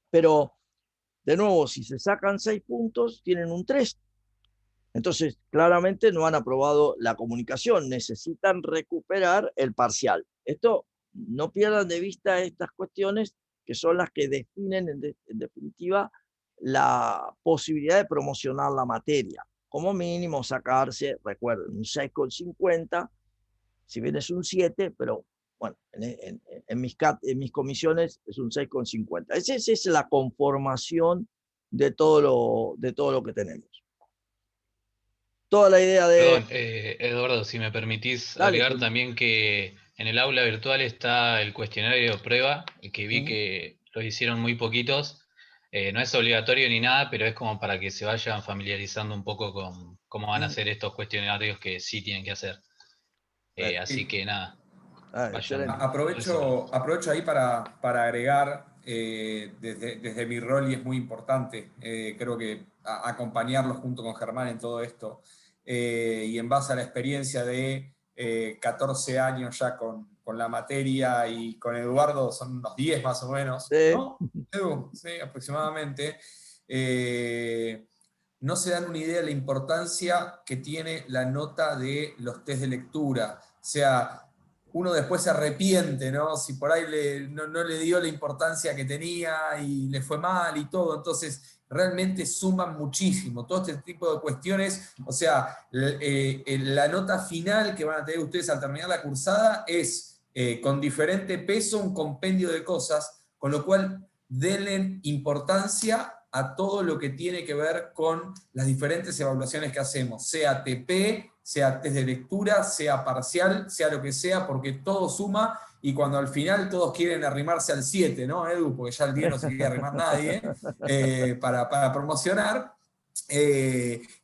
Pero, de nuevo, si se sacan 6 puntos, tienen un 3. Entonces, claramente no han aprobado la comunicación, necesitan recuperar el parcial. Esto, no pierdan de vista estas cuestiones que son las que definen en definitiva la posibilidad de promocionar la materia. Como mínimo sacarse, recuerden, un 6,50, si bien es un 7, pero bueno, en mis comisiones es un 6,50. Esa es la conformación de todo lo que tenemos. Toda la idea de... Perdón, Eduardo, si me permitís agregar también que en el aula virtual está el cuestionario de prueba, que vi que lo hicieron muy poquitos. No es obligatorio ni nada, pero es como para que se vayan familiarizando un poco con cómo van a hacer estos cuestionarios que sí tienen que hacer. Así que nada. Aprovecho ahí para agregar, desde mi rol, y es muy importante, creo que acompañarlos junto con Germán en todo esto, y en base a la experiencia de 14 años ya con la materia, y con Eduardo son unos 10 más o menos, ¿no? Edu, sí, aproximadamente. No se dan una idea de la importancia que tiene la nota de los test de lectura. O sea, uno después se arrepiente, ¿no? Si por ahí no le dio la importancia que tenía y le fue mal y todo. Entonces, realmente suman muchísimo todo este tipo de cuestiones. O sea, la nota final que van a tener ustedes al terminar la cursada es, con diferente peso, un compendio de cosas, con lo cual denle importancia a todo lo que tiene que ver con las diferentes evaluaciones que hacemos, sea TP, sea test de lectura, sea parcial, sea lo que sea, porque todo suma, y cuando al final todos quieren arrimarse al 7, ¿no, Edu? Porque ya el 10 no se quiere arrimar nadie, para promocionar,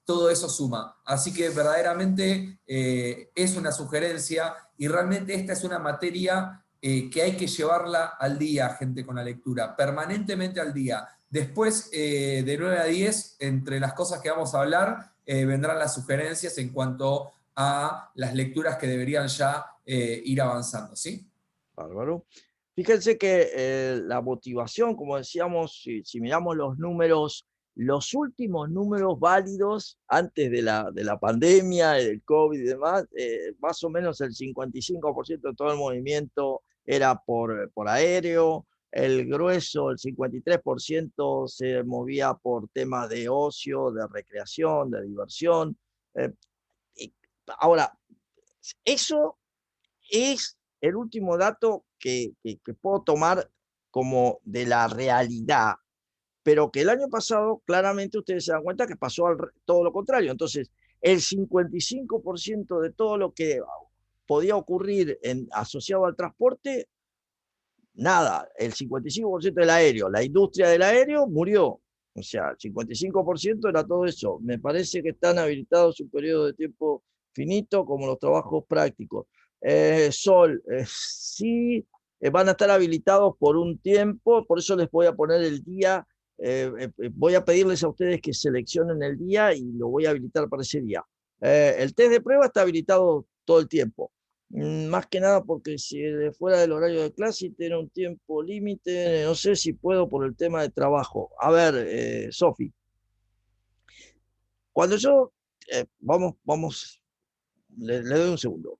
todo eso suma. Así que verdaderamente es una sugerencia, y realmente esta es una materia que hay que llevarla al día, gente, con la lectura, permanentemente al día. Después, de 9 a 10, entre las cosas que vamos a hablar, vendrán las sugerencias en cuanto a las lecturas que deberían ya ir avanzando, ¿sí? Bárbaro. Fíjense que la motivación, como decíamos, si miramos los números los últimos números válidos antes de la pandemia, del COVID y demás, más o menos el 55% de todo el movimiento era por aéreo, el grueso, el 53% se movía por temas de ocio, de recreación, de diversión. Ahora, eso es el último dato que puedo tomar como de la realidad, pero que el año pasado claramente ustedes se dan cuenta que pasó todo lo contrario. Entonces, el 55% de todo lo que podía ocurrir asociado al transporte, nada, el 55% del aéreo, la industria del aéreo murió. O sea, el 55% era todo eso. Me parece que están habilitados un periodo de tiempo finito, como los trabajos prácticos. Sol, sí, van a estar habilitados por un tiempo, por eso les voy a poner el día, voy a pedirles a ustedes que seleccionen el día y lo voy a habilitar para ese día. El test de prueba está habilitado todo el tiempo. Más que nada porque si fuera del horario de clase y tiene un tiempo límite, no sé si puedo por el tema de trabajo. A ver, Sofi, cuando yo, vamos, le doy un segundo.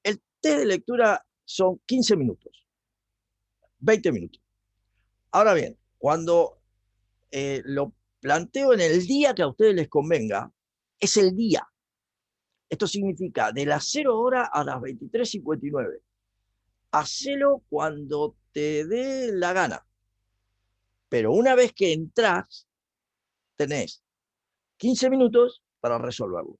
El test de lectura son 15 minutos, 20 minutos. Ahora bien, cuando lo planteo en el día que a ustedes les convenga, es el día. Esto significa de las 0 horas a las 23:59. Hacelo cuando te dé la gana. Pero una vez que entras, tenés 15 minutos para resolverlo.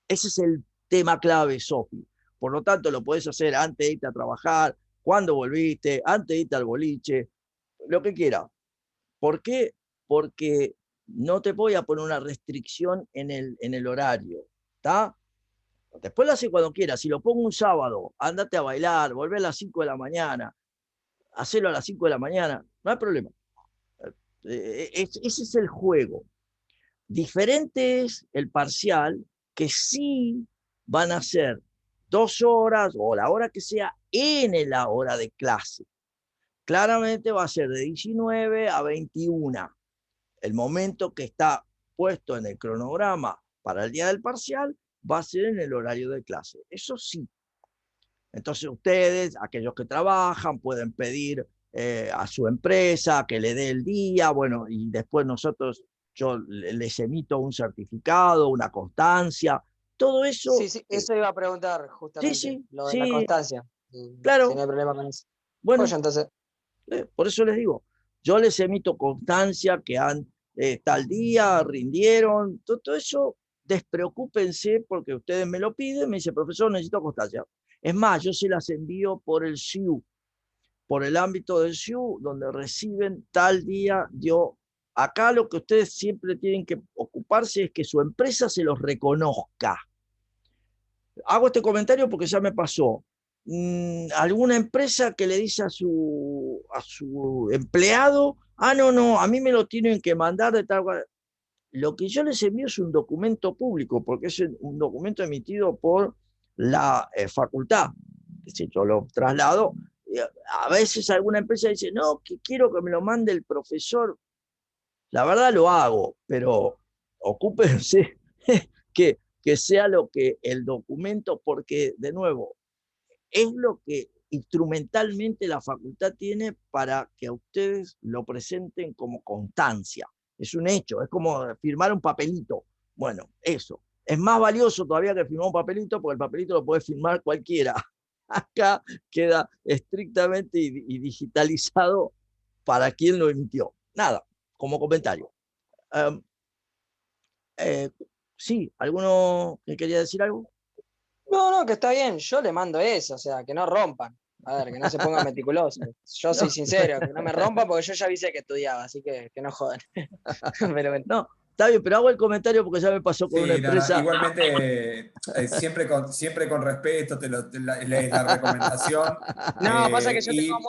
Ese es el tema clave, Sofi. Por lo tanto, lo podés hacer antes de irte a trabajar, cuando volviste, antes de irte al boliche, lo que quieras. ¿Por qué? Porque no te voy a poner una restricción en el horario. ¿Está? Después lo haces cuando quieras. Si lo pongo un sábado, andate a bailar, volvé a las 5 de la mañana, hacelo a las 5 de la mañana, no hay problema. Ese es el juego. Diferente es el parcial, que sí van a ser 2 horas o la hora que sea en la hora de clase. Claramente va a ser de 19 a 21. El momento que está puesto en el cronograma para el día del parcial va a ser en el horario de clase. Eso sí. Entonces ustedes, aquellos que trabajan, pueden pedir a su empresa que le dé el día, bueno, y después yo les emito un certificado, una constancia, todo eso. Sí, eso iba a preguntar justamente, sí, lo de la constancia. Claro. Si no hay problema con eso. Bueno, entonces. Por eso les digo, yo les emito constancia que han tal día, rindieron, todo eso, despreocúpense porque ustedes me lo piden, me dice, profesor, necesito constancia. Es más, yo se las envío por el SIU, por el ámbito del SIU, donde reciben tal día. Acá lo que ustedes siempre tienen que ocuparse es que su empresa se los reconozca. Hago este comentario porque ya me pasó. Alguna empresa que le dice a su empleado, no, a mí me lo tienen que mandar de tal. Lo que yo les envío es un documento público, porque es un documento emitido por la facultad. Si yo lo traslado, a veces alguna empresa dice, no, que quiero que me lo mande el profesor. La verdad lo hago, pero ocúpense que sea lo que el documento, porque de nuevo, es lo que instrumentalmente la facultad tiene para que a ustedes lo presenten como constancia. Es un hecho, es como firmar un papelito. Bueno, eso. Es más valioso todavía que firmar un papelito, porque el papelito lo puede firmar cualquiera. Acá queda estrictamente y digitalizado para quien lo emitió. Nada, como comentario. Sí, ¿alguno que quería decir algo? No, que está bien, yo le mando eso, o sea, que no rompan. A ver, que no se pongan meticulosos. Yo soy sincero, que no me rompan porque yo ya avisé que estudiaba, así que no jodan. Pero bueno. No, está bien, pero hago el comentario porque ya me pasó con una empresa. Igualmente, siempre con respeto, lees la recomendación. No, pasa que yo tengo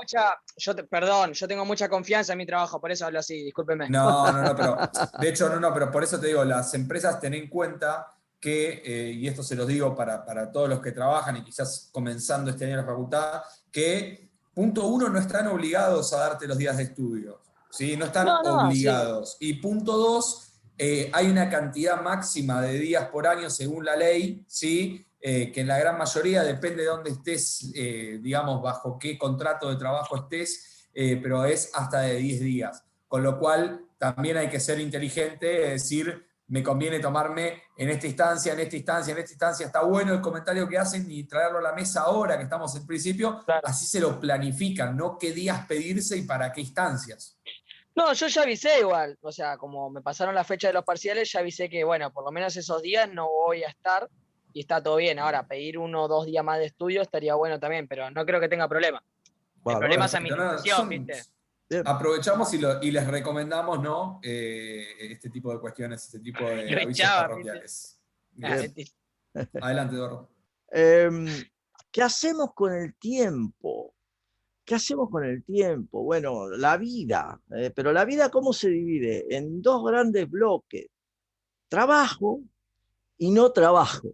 yo tengo mucha confianza en mi trabajo, por eso hablo así, discúlpeme. No, pero de hecho, pero por eso te digo, las empresas ten en cuenta que, y esto se los digo para todos los que trabajan y quizás comenzando este año en la facultad, que punto 1, no están obligados a darte los días de estudio. ¿sí? No están No, sí. obligados. Y punto 2, hay una cantidad máxima de días por año según la ley, ¿sí? Que en la gran mayoría depende de dónde estés, digamos, bajo qué contrato de trabajo estés, pero es hasta de 10 días. Con lo cual también hay que ser inteligente, es decir, me conviene tomarme en esta instancia, en esta instancia, en esta instancia. Está bueno el comentario que hacen y traerlo a la mesa ahora que estamos en principio, Claro. así se lo planifican, ¿no? ¿Qué días pedirse y para qué instancias? No, yo ya avisé igual, o sea, como me pasaron la fecha de los parciales, ya avisé que, bueno, por lo menos esos días no voy a estar y está todo bien. Ahora, pedir 1 o 2 días más de estudio estaría bueno también, pero no creo que tenga problema. El Bárbaro. problema es Perfecto, no, administración, ¿viste? Bien. aprovechamos y les recomendamos, ¿no? Este tipo de cuestiones, este tipo de Lo avisos echaba, parroquiales. Nah, Bien. mentira. Adelante, Eduardo. ¿Qué hacemos con el tiempo? ¿Qué hacemos con el tiempo? Bueno, la vida, pero la vida ¿cómo se divide? En 2 grandes bloques, trabajo y no trabajo.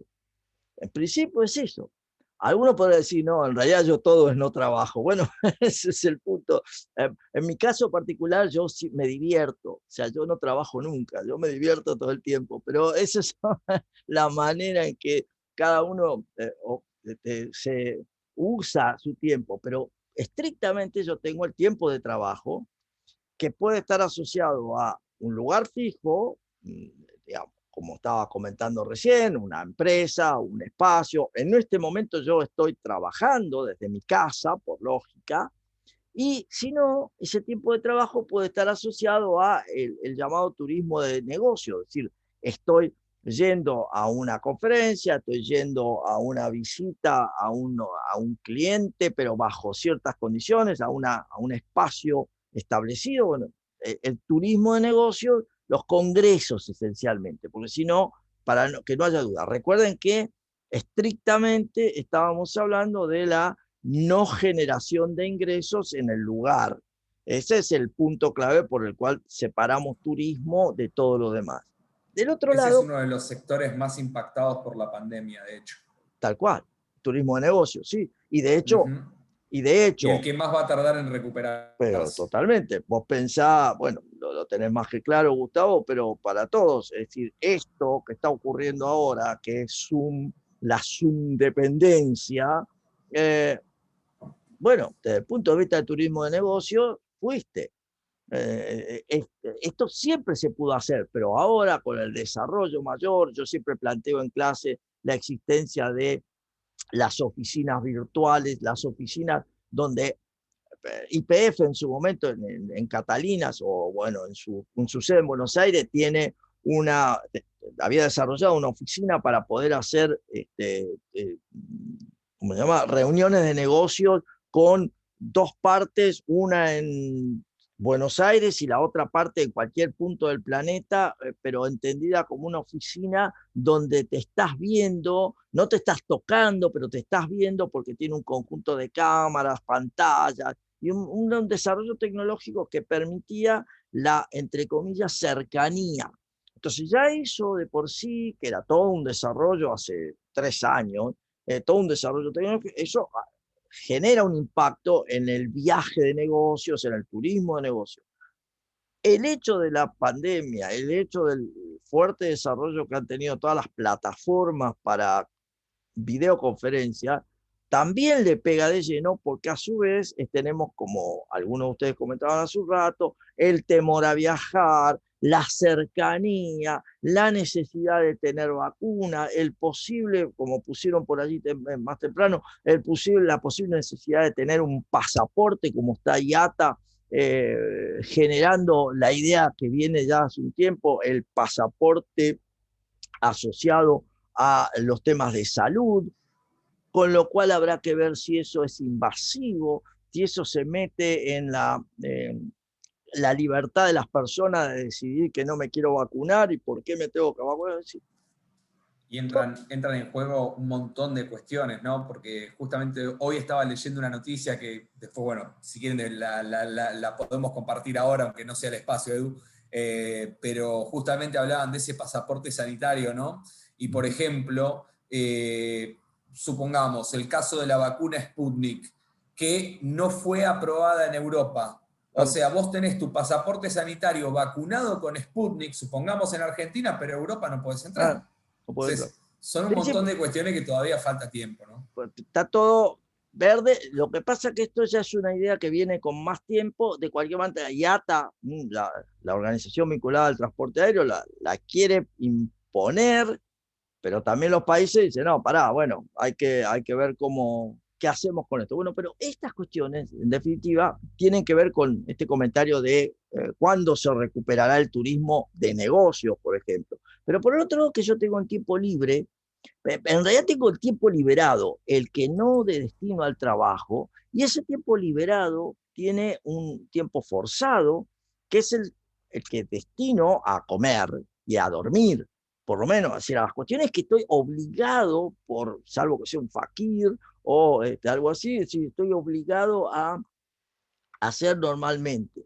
En principio es eso. Algunos podrán decir, no, en realidad yo todo es no trabajo. Bueno, ese es el punto. En mi caso particular, yo sí me divierto. O sea, yo no trabajo nunca, yo me divierto todo el tiempo. Pero esa es la manera en que cada uno se usa su tiempo. Pero estrictamente yo tengo el tiempo de trabajo que puede estar asociado a un lugar fijo, digamos, como estaba comentando recién, una empresa, un espacio. En este momento yo estoy trabajando desde mi casa, por lógica, y si no, ese tiempo de trabajo puede estar asociado a el llamado turismo de negocio, es decir, estoy yendo a una conferencia, estoy yendo a una visita a un cliente, pero bajo ciertas condiciones, a un espacio establecido. Bueno, el turismo de negocios, los congresos esencialmente, porque si no, para que no haya duda. Recuerden que estrictamente estábamos hablando de la no generación de ingresos en el lugar. Ese es el punto clave por el cual separamos turismo de todo lo demás. Del otro Ese es lado, uno de los sectores más impactados por la pandemia, de hecho. tal cual, turismo de negocios, sí. Y de Ujú. Y el hecho, que más va a tardar en pero recuperarse. totalmente, vos pensás, bueno, lo tenés más que claro, Gustavo, pero para todos, es decir, esto que está ocurriendo ahora, que es la Zoom dependencia, bueno, desde el punto de vista del turismo de negocio, fuiste. Esto siempre se pudo hacer, pero ahora con el desarrollo mayor, yo siempre planteo en clase la existencia de las oficinas virtuales, las oficinas donde YPF en su momento, en Catalinas, o bueno, en su sede en Buenos Aires, había desarrollado una oficina para poder hacer, ¿cómo se llama?, reuniones de negocios con 2 partes, una en Buenos Aires y la otra parte en cualquier punto del planeta, pero entendida como una oficina donde te estás viendo, no te estás tocando, pero te estás viendo porque tiene un conjunto de cámaras, pantallas, y un desarrollo tecnológico que permitía la, entre comillas, cercanía. Entonces ya eso de por sí, que era todo un desarrollo hace 3 años, todo un desarrollo tecnológico, eso genera un impacto en el viaje de negocios, en el turismo de negocios. El hecho de la pandemia, el hecho del fuerte desarrollo que han tenido todas las plataformas para videoconferencia, también le pega de lleno porque a su vez tenemos, como algunos de ustedes comentaban hace un rato, el temor a viajar, la cercanía, la necesidad de tener vacuna, el posible, como pusieron por allí más temprano, la posible necesidad de tener un pasaporte como está IATA, generando la idea que viene ya hace un tiempo, el pasaporte asociado a los temas de salud, con lo cual habrá que ver si eso es invasivo, si eso se mete en la libertad de las personas de decidir que no me quiero vacunar y por qué me tengo que vacunar. Y entran en juego un montón de cuestiones, ¿no? Porque justamente hoy estaba leyendo una noticia que después, bueno, si quieren la podemos compartir ahora, aunque no sea el espacio, Edu, pero justamente hablaban de ese pasaporte sanitario, ¿no? Y por ejemplo, supongamos el caso de la vacuna Sputnik, que no fue aprobada en Europa, O sea, vos tenés tu pasaporte sanitario vacunado con Sputnik, supongamos en Argentina, pero Europa no podés entrar. No puede entrar. Entonces, son un Sí, montón de cuestiones que todavía falta tiempo, ¿no? pues, está todo verde. Lo que pasa es que esto ya es una idea que viene con más tiempo. De cualquier manera, IATA, la organización vinculada al transporte aéreo, la quiere imponer, pero también los países dicen, no, pará, bueno, hay que ver qué hacemos con esto. Bueno, pero estas cuestiones, en definitiva, tienen que ver con este comentario de cuándo se recuperará el turismo de negocios, por ejemplo. Pero por el otro lado, que yo tengo en tiempo libre, en realidad tengo el tiempo liberado, el que no de destino al trabajo, y ese tiempo liberado tiene un tiempo forzado, que es el que destino a comer y a dormir, por lo menos, así las cuestiones que estoy obligado, salvo que sea un fakir o algo así, es decir, estoy obligado a hacer normalmente.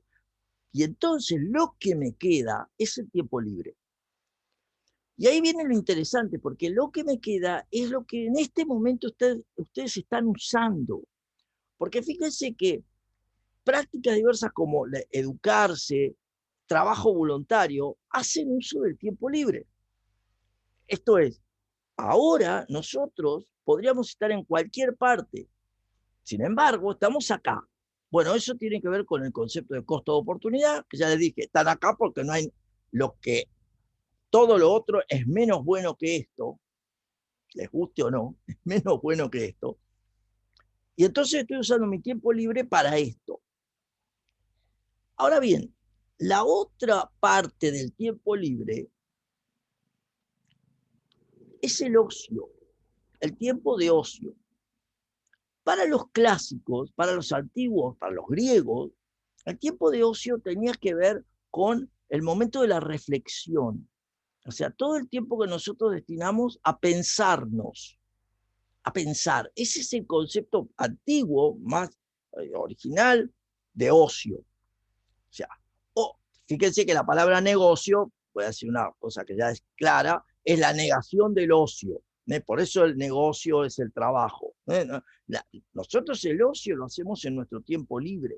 Y entonces lo que me queda es el tiempo libre. Y ahí viene lo interesante, porque lo que me queda es lo que en este momento ustedes están usando. Porque fíjense que prácticas diversas como educarse, trabajo voluntario, hacen uso del tiempo libre. Esto es, ahora nosotros podríamos estar en cualquier parte. Sin embargo, estamos acá. Bueno, eso tiene que ver con el concepto de costo de oportunidad, que ya les dije, están acá porque no hay todo lo otro es menos bueno que esto, les guste o no, es menos bueno que esto. Y entonces estoy usando mi tiempo libre para esto. Ahora bien, la otra parte del tiempo libre es el ocio, el tiempo de ocio. Para los clásicos, para los antiguos, para los griegos, el tiempo de ocio tenía que ver con el momento de la reflexión. O sea, todo el tiempo que nosotros destinamos a pensarnos, a pensar. Ese es el concepto antiguo, más original, de ocio. O sea, fíjense que la palabra negocio, voy a decir una cosa que ya es clara, es la negación del ocio. Por eso el negocio es el trabajo. Nosotros el ocio lo hacemos en nuestro tiempo libre.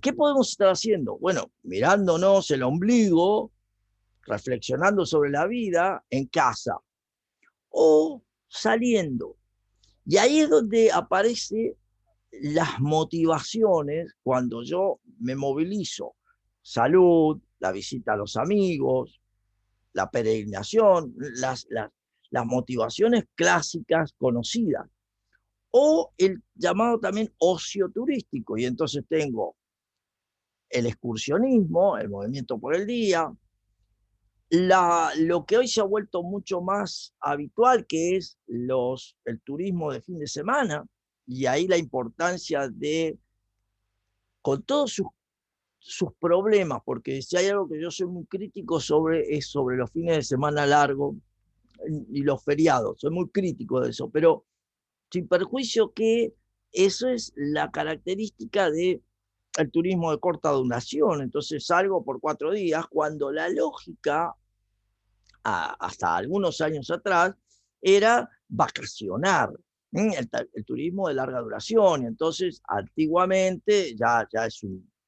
¿Qué podemos estar haciendo? Bueno, mirándonos el ombligo, reflexionando sobre la vida en casa o saliendo. Y ahí es donde aparecen las motivaciones cuando yo me movilizo. Salud, la visita a los amigos, la peregrinación, las motivaciones clásicas conocidas. O el llamado también ocio turístico. Y entonces tengo el excursionismo, el movimiento por el día, lo que hoy se ha vuelto mucho más habitual, que es el turismo de fin de semana, y ahí la importancia de, con todos sus problemas, porque si hay algo que yo soy muy crítico es sobre los fines de semana largos y los feriados, soy muy crítico de eso, pero sin perjuicio que eso es la característica del turismo de corta duración. Entonces salgo por 4 días, cuando la lógica hasta algunos años atrás era vacacionar, el turismo de larga duración. Y entonces antiguamente, ya es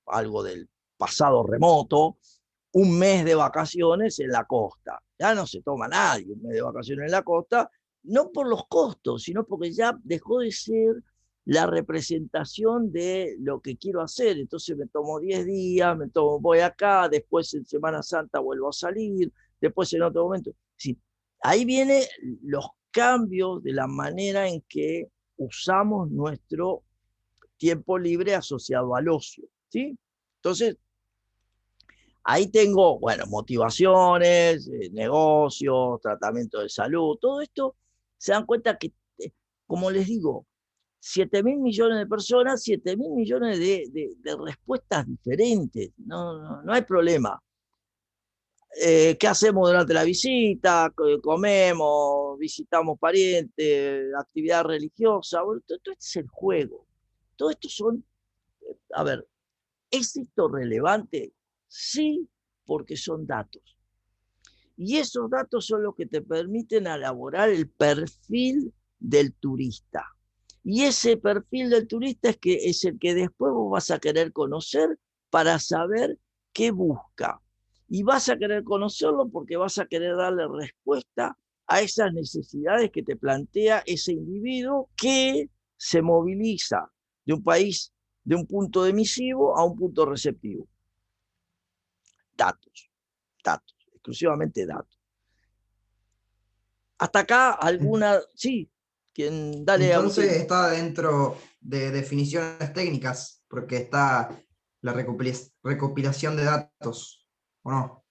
algo del pasado remoto, un mes de vacaciones en la costa. Ya no se toma nadie un mes de vacaciones en la costa, no por los costos, sino porque ya dejó de ser la representación de lo que quiero hacer. Entonces me tomo 10 días, voy acá, después en Semana Santa vuelvo a salir, después en otro momento. Sí, ahí vienen los cambios de la manera en que usamos nuestro tiempo libre asociado al ocio, ¿sí? Entonces, ahí tengo, bueno, motivaciones, negocios, tratamiento de salud, todo esto. Se dan cuenta que, como les digo, 7.000 millones de personas, 7.000 millones de respuestas diferentes. No hay problema. ¿Qué hacemos durante la visita? Comemos, visitamos parientes, actividad religiosa. Bueno, todo esto es el juego. Todo esto son, a ver, ¿es esto relevante? Sí, porque son datos. Y esos datos son los que te permiten elaborar el perfil del turista. Y ese perfil del turista es el que después vos vas a querer conocer para saber qué busca. Y vas a querer conocerlo porque vas a querer darle respuesta a esas necesidades que te plantea ese individuo que se moviliza de un país, de un punto emisivo a un punto receptivo. Datos, exclusivamente datos. Hasta acá alguna, sí, dale, Entonces Agustín. está dentro de definiciones técnicas, porque está la recopilación de datos, ¿o no?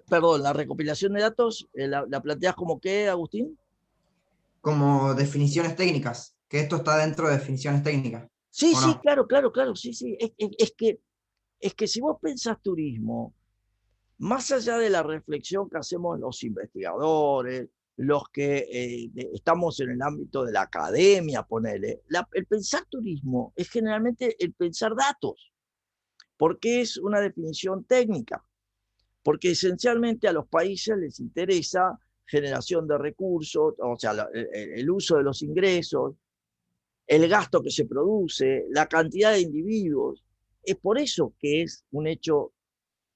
Perdón, la recopilación de datos, ¿la planteas como qué, Agustín? Como definiciones técnicas, que esto está dentro de definiciones técnicas, Sí, ¿o sí, no? claro, sí, sí. Es que si vos pensás turismo, más allá de la reflexión que hacemos los investigadores, los que estamos en el ámbito de la academia, ponele, el pensar turismo es generalmente el pensar datos, porque es una definición técnica, porque esencialmente a los países les interesa generación de recursos, o sea, el uso de los ingresos, el gasto que se produce, la cantidad de individuos. Es por eso que es un hecho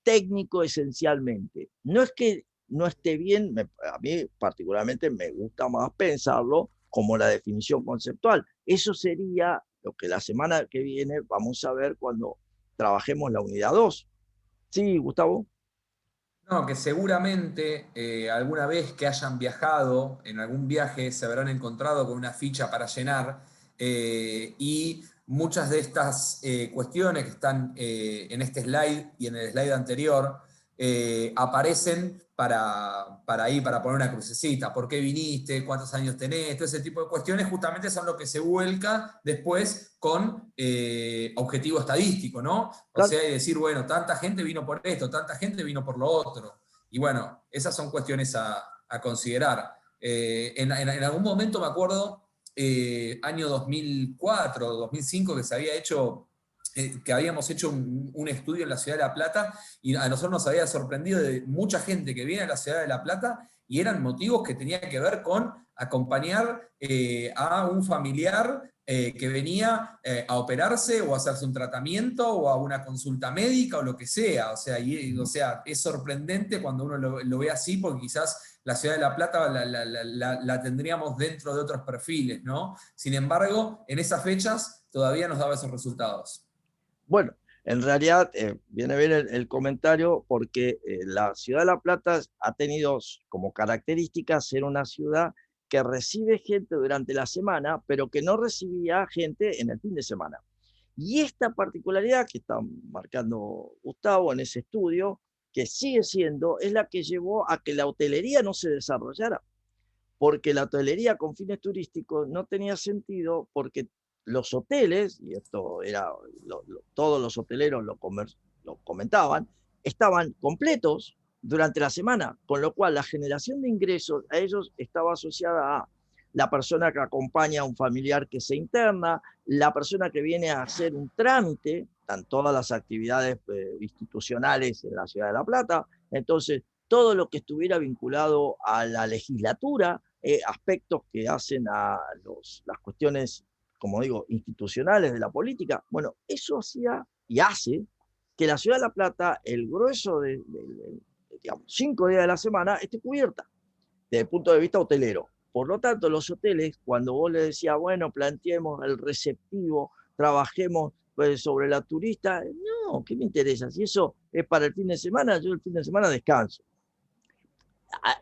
técnico esencialmente. No es que no esté bien, a mí particularmente me gusta más pensarlo como la definición conceptual. Eso sería lo que la semana que viene vamos a ver cuando trabajemos la unidad 2. Sí, Gustavo. No, que seguramente alguna vez que hayan viajado, en algún viaje se habrán encontrado con una ficha para llenar y muchas de estas cuestiones que están en este slide y en el slide anterior aparecen para poner una crucecita. ¿Por qué viniste? ¿Cuántos años tenés? Todo ese tipo de cuestiones justamente son lo que se vuelca después con objetivo estadístico, ¿no? O Claro. sea, y decir, bueno, tanta gente vino por esto, tanta gente vino por lo otro. Y bueno, esas son cuestiones a considerar. En algún momento me acuerdo, año 2004, 2005, que se había hecho, que habíamos hecho un estudio en la ciudad de La Plata y a nosotros nos había sorprendido de mucha gente que viene a la ciudad de La Plata y eran motivos que tenían que ver con acompañar a un familiar que venía a operarse o a hacerse un tratamiento o a una consulta médica o lo que sea. O sea, es sorprendente cuando uno lo ve así porque quizás la ciudad de La Plata la tendríamos dentro de otros perfiles, ¿no? Sin embargo, en esas fechas todavía nos daba esos resultados. Bueno, en realidad viene bien el comentario porque la ciudad de La Plata ha tenido como característica ser una ciudad que recibe gente durante la semana, pero que no recibía gente en el fin de semana. Y esta particularidad que está marcando Gustavo en ese estudio, que sigue siendo, es la que llevó a que la hotelería no se desarrollara, porque la hotelería con fines turísticos no tenía sentido porque los hoteles, y esto era, todos los hoteleros lo comentaban, estaban completos durante la semana, con lo cual la generación de ingresos a ellos estaba asociada a la persona que acompaña a un familiar que se interna, la persona que viene a hacer un trámite, están todas las actividades institucionales en la ciudad de La Plata, entonces todo lo que estuviera vinculado a la legislatura, aspectos que hacen a las cuestiones, como digo, institucionales de la política. Bueno, eso hacía y hace que la ciudad de La Plata, el grueso de digamos, 5 días de la semana, esté cubierta desde el punto de vista hotelero. Por lo tanto, los hoteles, cuando vos le decías, bueno, planteemos el receptivo, trabajemos sobre la turista, no, ¿qué me interesa? Si eso es para el fin de semana, yo el fin de semana descanso.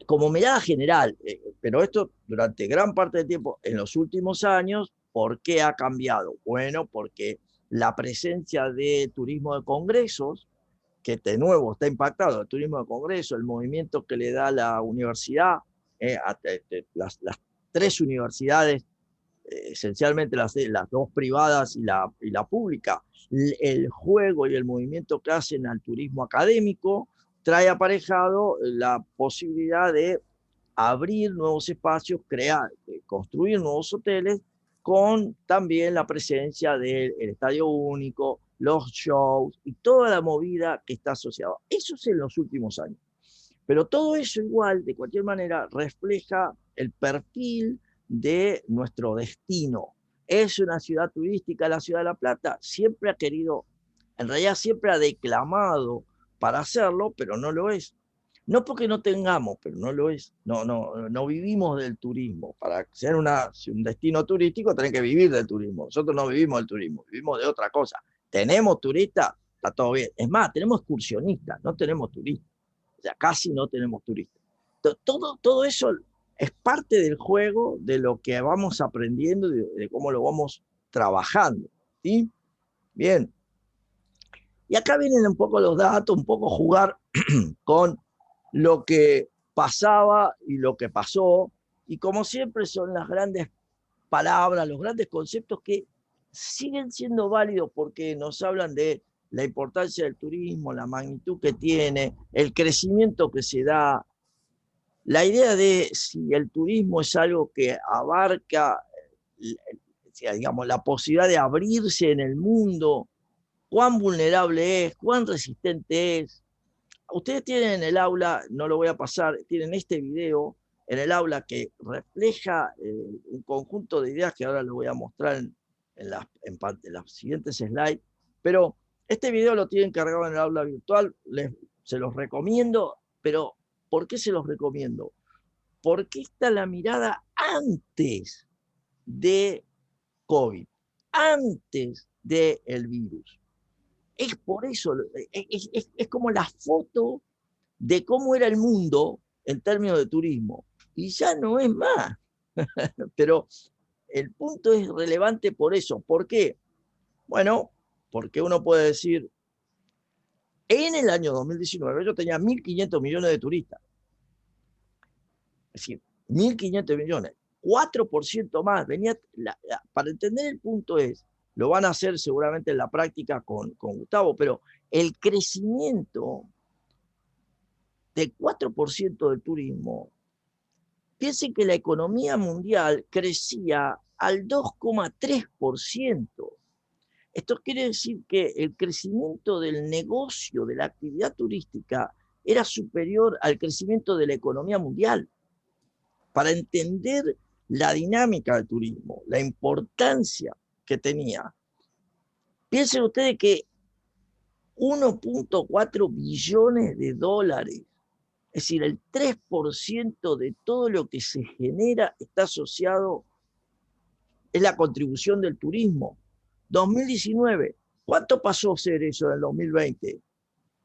Como mirada general, pero esto durante gran parte del tiempo, en los últimos años, ¿por qué ha cambiado? Bueno, porque la presencia de turismo de congresos, que de nuevo está impactado, el turismo de congresos, el movimiento que le da la universidad, las 3 universidades, esencialmente las dos privadas y la pública, el juego y el movimiento que hacen al turismo académico, trae aparejado la posibilidad de abrir nuevos espacios, construir nuevos hoteles, con también la presencia del Estadio Único, los shows y toda la movida que está asociada. Eso es en los últimos años. Pero todo eso igual, de cualquier manera, refleja el perfil de nuestro destino. ¿Es una ciudad turística la ciudad de La Plata? Siempre ha querido, en realidad siempre ha declamado para hacerlo, pero no lo es. No porque no tengamos, pero no lo es. No vivimos del turismo. Para ser un destino turístico tenés que vivir del turismo. Nosotros no vivimos del turismo, vivimos de otra cosa. ¿Tenemos turistas? Está todo bien. Es más, tenemos excursionistas, no tenemos turistas. O sea, casi no tenemos turistas. Todo eso es parte del juego, de lo que vamos aprendiendo, de cómo lo vamos trabajando. ¿Sí? Bien. Y acá vienen un poco los datos, un poco jugar con lo que pasaba y lo que pasó. Y como siempre son las grandes palabras, los grandes conceptos que siguen siendo válidos porque nos hablan de la importancia del turismo, la magnitud que tiene, el crecimiento que se da, la idea de si el turismo es algo que abarca, digamos, la posibilidad de abrirse en el mundo, cuán vulnerable es, cuán resistente es. Ustedes tienen en el aula, no lo voy a pasar, tienen este video en el aula que refleja un conjunto de ideas que ahora les voy a mostrar en las siguientes slides, pero este video lo tienen cargado en el aula virtual, se los recomiendo, pero ¿por qué se los recomiendo? Porque esta es la mirada antes de COVID, antes del virus. Es por eso, es como la foto de cómo era el mundo en términos de turismo. Y ya no es más. Pero el punto es relevante por eso. ¿Por qué? Bueno, porque uno puede decir, en el año 2019 yo tenía 1.500 millones de turistas. Es decir, 1.500 millones. 4% más. Para entender el punto es, lo van a hacer seguramente en la práctica con Gustavo, pero el crecimiento del 4% del turismo, piensen que la economía mundial crecía al 2,3%. Esto quiere decir que el crecimiento del negocio, de la actividad turística, era superior al crecimiento de la economía mundial. Para entender la dinámica del turismo, la importancia que tenía, piensen ustedes que 1,4 billones de dólares, es decir, el 3% de todo lo que se genera está asociado, es la contribución del turismo. 2019, ¿cuánto pasó a ser eso en el 2020?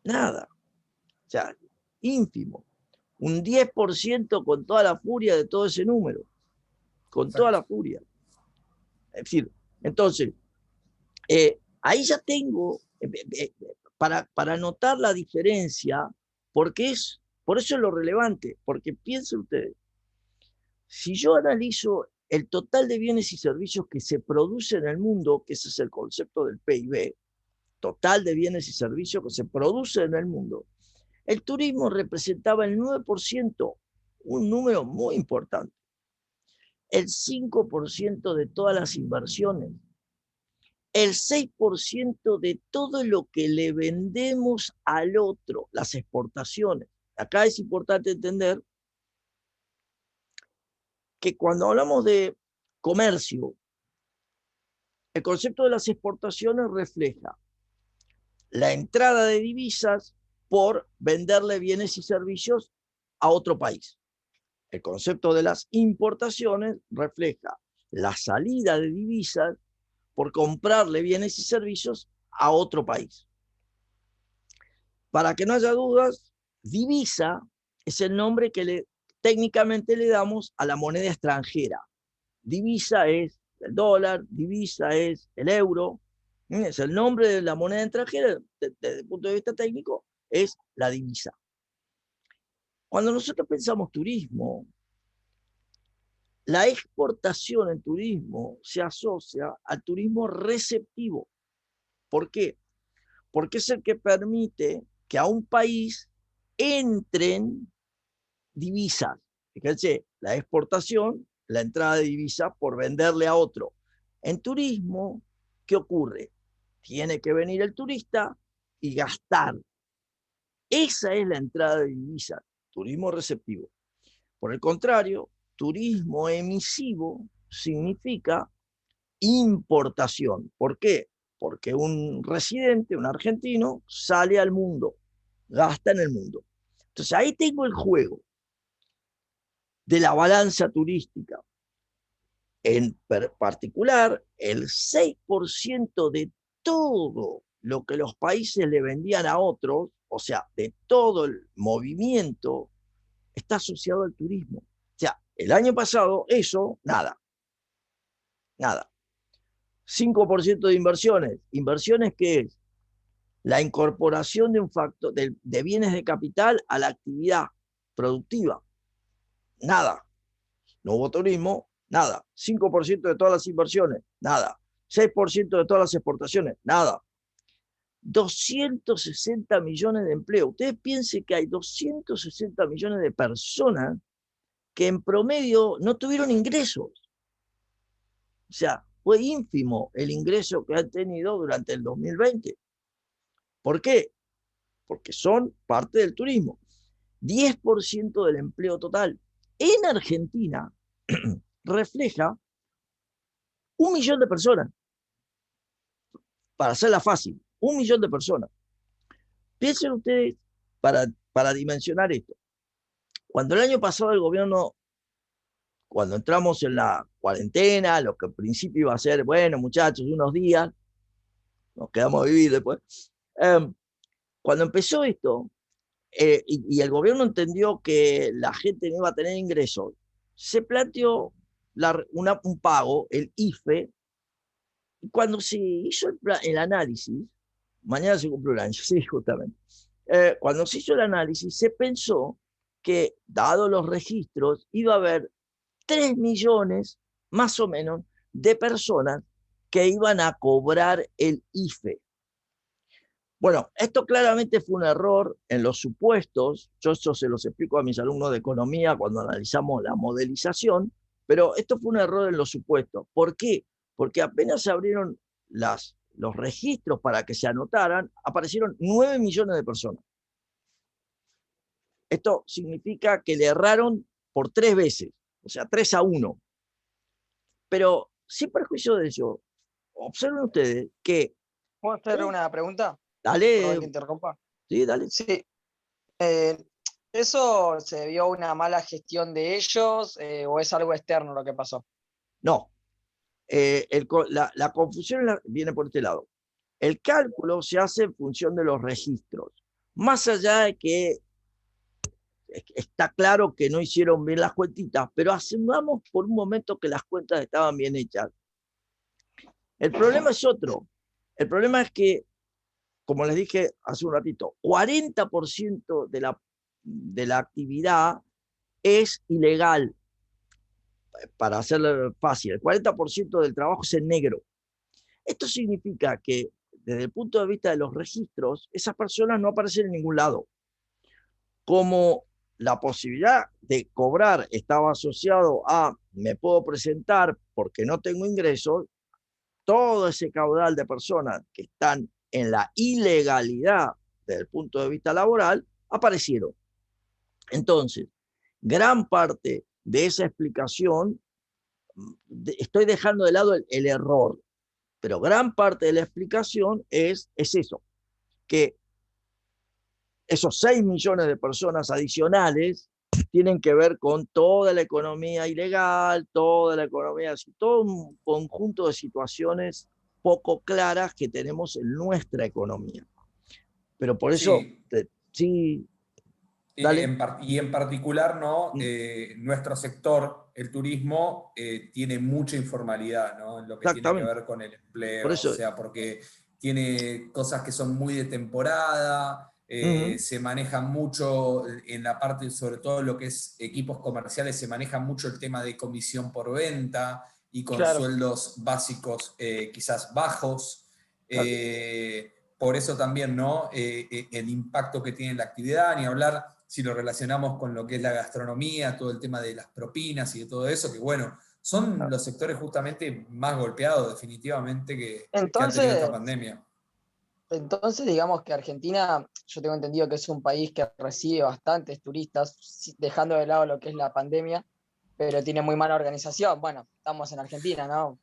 Nada. O sea, ínfimo. Un 10% con toda la furia de todo ese número. Con toda la furia. Es decir, entonces, ahí ya tengo, para notar la diferencia, porque por eso es lo relevante, porque piensen ustedes, si yo analizo el total de bienes y servicios que se producen en el mundo, que ese es el concepto del PIB, total de bienes y servicios que se producen en el mundo, el turismo representaba el 9%, un número muy importante, el 5% de todas las inversiones, el 6% de todo lo que le vendemos al otro, las exportaciones. Acá es importante entender que cuando hablamos de comercio, el concepto de las exportaciones refleja la entrada de divisas por venderle bienes y servicios a otro país. El concepto de las importaciones refleja la salida de divisas por comprarle bienes y servicios a otro país. Para que no haya dudas, divisa es el nombre que técnicamente le damos a la moneda extranjera. Divisa es el dólar, divisa es el euro, es el nombre de la moneda extranjera, desde el punto de vista técnico, es la divisa. Cuando nosotros pensamos turismo, la exportación en turismo se asocia al turismo receptivo. ¿Por qué? Porque es el que permite que a un país entren divisas. Fíjense, la exportación, la entrada de divisas por venderle a otro. En turismo, ¿qué ocurre? Tiene que venir el turista y gastar. Esa es la entrada de divisas, turismo receptivo. Por el contrario, turismo emisivo significa importación. ¿Por qué? Porque un residente, un argentino, sale al mundo, gasta en el mundo. Entonces ahí tengo el juego de la balanza turística. En particular, el 6% de todo lo que los países le vendían a otros, o sea, de todo el movimiento, está asociado al turismo. O sea, el año pasado eso, nada. 5% de inversiones. ¿Inversiones qué es? La incorporación de un factor de bienes de capital a la actividad productiva. Nada. No hubo turismo, nada. 5% de todas las inversiones, nada. 6% de todas las exportaciones, nada. 260 millones de empleos. Ustedes piensen que hay 260 millones de personas que en promedio no tuvieron ingresos. O sea, fue ínfimo el ingreso que han tenido durante el 2020. ¿Por qué? Porque son parte del turismo. 10% del empleo total. En Argentina refleja 1 millón de personas. Para hacerla fácil, 1 millón de personas. Piensen ustedes, para dimensionar esto, cuando el año pasado el gobierno, cuando entramos en la cuarentena, lo que al principio iba a ser, bueno, muchachos, unos días, nos quedamos a vivir después. Cuando empezó esto, y el gobierno entendió que la gente no iba a tener ingresos, se planteó un pago, el IFE, y cuando se hizo el análisis, mañana se cumple un año, sí, justamente, cuando se hizo el análisis, se pensó que, dado los registros, iba a haber 3 millones, más o menos, de personas que iban a cobrar el IFE. Bueno, esto claramente fue un error en los supuestos. Yo eso se los explico a mis alumnos de economía cuando analizamos la modelización, pero esto fue un error en los supuestos. ¿Por qué? Porque apenas se abrieron los registros para que se anotaran, aparecieron 9 millones de personas. Esto significa que le erraron por 3 veces, o sea, 3-1. Pero sin perjuicio de ello, observen ustedes que... ¿Puedo hacer una pregunta? Dale. Perdón que interrumpa. Sí, dale. Sí. ¿Eso se debió a una mala gestión de ellos o es algo externo lo que pasó? No. La confusión viene por este lado. El cálculo se hace en función de los registros. Más allá de que está claro que no hicieron bien las cuentitas, pero asumamos por un momento que las cuentas estaban bien hechas. El problema es otro. El problema es que, como les dije hace un ratito, 40% de la actividad es ilegal. Para hacerlo fácil, el 40% del trabajo es en negro. Esto significa que, desde el punto de vista de los registros, esas personas no aparecen en ningún lado. Como la posibilidad de cobrar estaba asociado a me puedo presentar porque no tengo ingresos, todo ese caudal de personas que están en la ilegalidad desde el punto de vista laboral aparecieron. Entonces, gran parte de esa explicación, estoy dejando de lado el error, pero gran parte de la explicación es eso, que esos 6 millones de personas adicionales tienen que ver con toda la economía ilegal, todo un conjunto de situaciones poco claras que tenemos en nuestra economía. Pero por eso, sí. Y en particular, ¿no? Nuestro sector, el turismo, tiene mucha informalidad, ¿no? En lo que tiene que ver con el empleo, o sea, porque tiene cosas que son muy de temporada, se maneja mucho en la parte, sobre todo lo que es equipos comerciales, se maneja mucho el tema de comisión por venta y con sueldos básicos quizás bajos. Por eso también, ¿no? El impacto que tiene la actividad, ni hablar si lo relacionamos con lo que es la gastronomía, todo el tema de las propinas y de todo eso, que bueno, son los sectores justamente más golpeados definitivamente que han tenido esta pandemia. Entonces, digamos que Argentina, yo tengo entendido que es un país que recibe bastantes turistas, dejando de lado lo que es la pandemia, pero tiene muy mala organización. Bueno, estamos en Argentina, ¿no?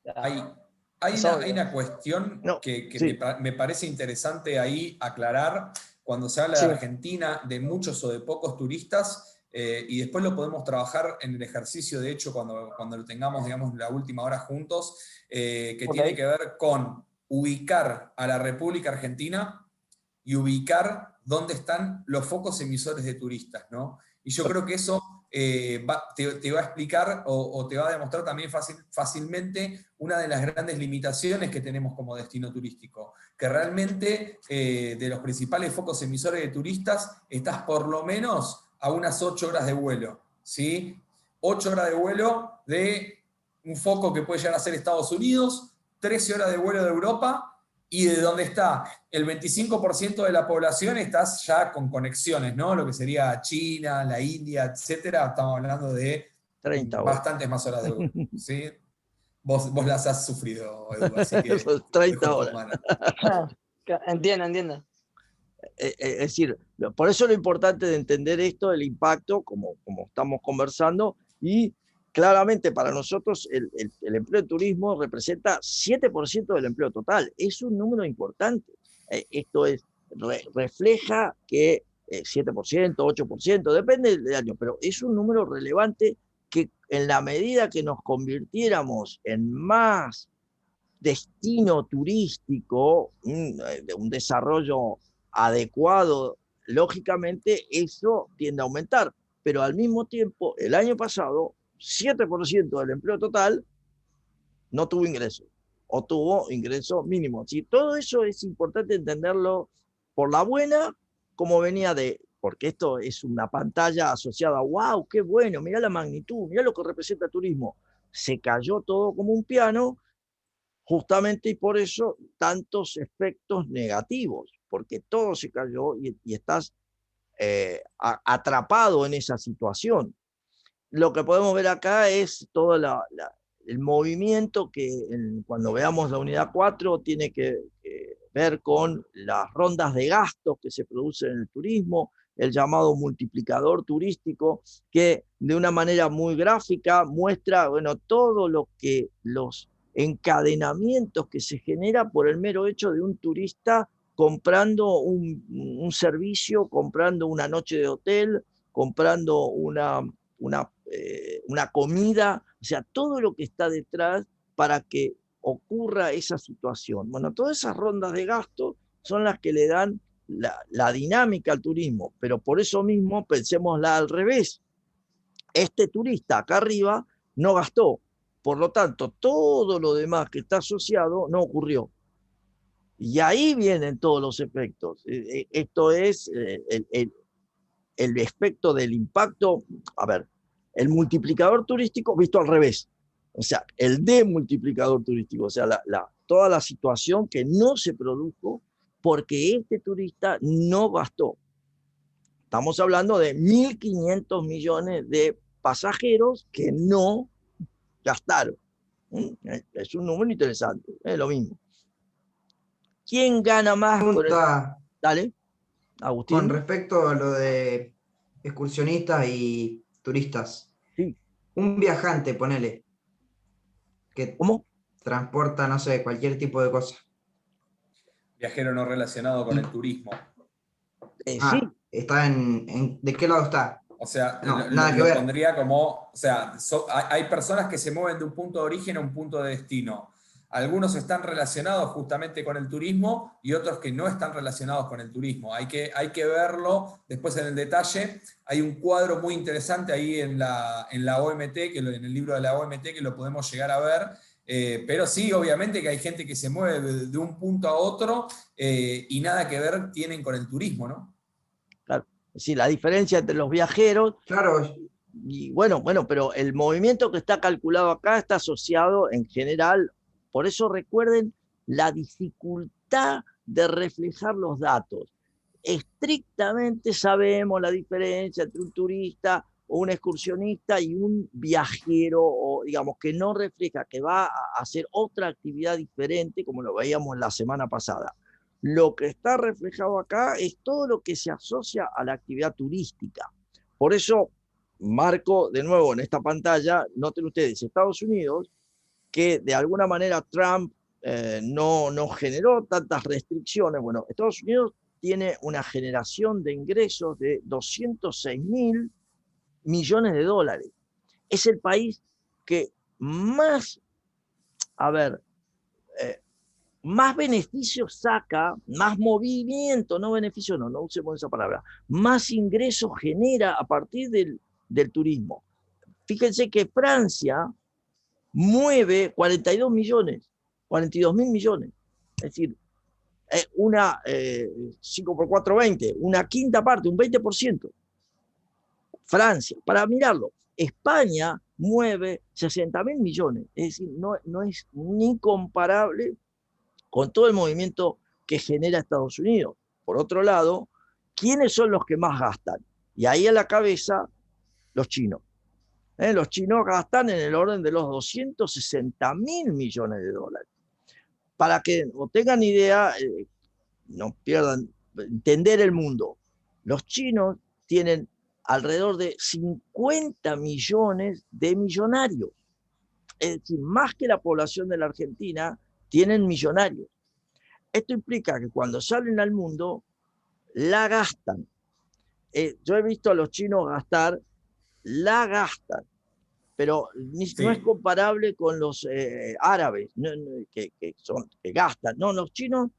hay una cuestión No, que sí. me parece interesante ahí aclarar cuando se habla Sí. de Argentina, de muchos o de pocos turistas, y después lo podemos trabajar en el ejercicio, de hecho, cuando lo tengamos, digamos, la última hora juntos, que Ok. tiene que ver con ubicar a la República Argentina y ubicar dónde están los focos emisores de turistas, ¿no? Y yo creo que eso te va a explicar o te va a demostrar también fácilmente una de las grandes limitaciones que tenemos como destino turístico, que realmente de los principales focos emisores de turistas estás por lo menos a unas 8 horas de vuelo, ¿sí? 8 horas de vuelo de un foco que puede llegar a ser Estados Unidos, 13 horas de vuelo de Europa, y de donde está el 25% de la población estás ya con conexiones, ¿no? Lo que sería China, la India, etcétera. Estamos hablando de 30 horas. bastantes más horas de vuelo, ¿sí? Vos las has sufrido, Edu, así que Son lo 30 dejo en tus horas. manos. Entiendo. Es decir, por eso lo importante de entender esto, el impacto, como estamos conversando, y claramente para nosotros el empleo de turismo representa 7% del empleo total. Es un número importante. Esto refleja que 7%, 8%, depende del año, pero es un número relevante que en la medida que nos convirtiéramos en más destino turístico, un desarrollo adecuado, lógicamente eso tiende a aumentar, pero al mismo tiempo, el año pasado, 7% del empleo total no tuvo ingreso, o tuvo ingreso mínimo. ¿Sí? Todo eso es importante entenderlo por la buena, como venía porque esto es una pantalla asociada, wow, qué bueno, mirá la magnitud, mirá lo que representa el turismo. Se cayó todo como un piano, justamente, y por eso tantos efectos negativos, porque todo se cayó y estás atrapado en esa situación. Lo que podemos ver acá es todo el movimiento que cuando veamos la unidad 4 tiene que ver con las rondas de gastos que se producen en el turismo, el llamado multiplicador turístico, que de una manera muy gráfica muestra, bueno, todo lo que los encadenamientos que se genera por el mero hecho de un turista comprando un servicio, comprando una noche de hotel, comprando una comida, o sea, todo lo que está detrás para que ocurra esa situación. Bueno, todas esas rondas de gasto son las que le dan la dinámica al turismo, pero por eso mismo pensémosla al revés. Este turista acá arriba no gastó, por lo tanto, todo lo demás que está asociado no ocurrió. Y ahí vienen todos los efectos. Esto es el efecto del impacto. A ver, el multiplicador turístico visto al revés. O sea, el demultiplicador turístico, o sea, toda la situación que no se produjo porque este turista no gastó. Estamos hablando de 1.500 millones de pasajeros que no gastaron. Es un número interesante, es lo mismo. ¿Quién gana más? Dale, Agustín. Con respecto a lo de excursionistas y turistas. Sí. Un viajante, ponele, que ¿Cómo? transporta, no sé, cualquier tipo de cosa. Viajero no relacionado con el turismo. Sí. Está ¿de qué lado está? O sea, no, nada que ver. Pondría como, o sea, hay personas que se mueven de un punto de origen a un punto de destino. Algunos están relacionados justamente con el turismo y otros que no están relacionados con el turismo. Hay que verlo después en el detalle. Hay un cuadro muy interesante ahí en la OMT, en el libro de la OMT, que lo podemos llegar a ver. Pero sí, obviamente que hay gente que se mueve de un punto a otro y nada que ver tienen con el turismo, ¿no? Claro. Sí, la diferencia entre los viajeros. Claro. Y bueno, pero el movimiento que está calculado acá está asociado en general. Por eso recuerden la dificultad de reflejar los datos. Estrictamente sabemos la diferencia entre un turista o un excursionista y un viajero, o digamos que no refleja, que va a hacer otra actividad diferente, como lo veíamos la semana pasada. Lo que está reflejado acá es todo lo que se asocia a la actividad turística. Por eso marco de nuevo en esta pantalla, noten ustedes, Estados Unidos, que de alguna manera Trump no generó tantas restricciones. Bueno, Estados Unidos tiene una generación de ingresos de 206.000 millones de dólares. Es el país que más, a ver, más beneficios saca, más movimiento, no beneficio, no usemos esa palabra, más ingresos genera a partir del turismo. Fíjense que Francia mueve 42 millones, 42.000 millones. Es decir, una 5 por 4, 20, una quinta parte, un 20%. Francia, para mirarlo, España mueve 60.000 millones. Es decir, no es ni comparable con todo el movimiento que genera Estados Unidos. Por otro lado, ¿quiénes son los que más gastan? Y ahí a la cabeza, los chinos. Los chinos gastan en el orden de los 260.000 millones de dólares. Para que no tengan idea, no pierdan, entender el mundo. Los chinos tienen alrededor de 50 millones de millonarios. Es decir, más que la población de la Argentina, tienen millonarios. Esto implica que cuando salen al mundo, la gastan. Yo he visto a los chinos gastar, la gastan, pero no es comparable con los árabes que gastan. No, los chinos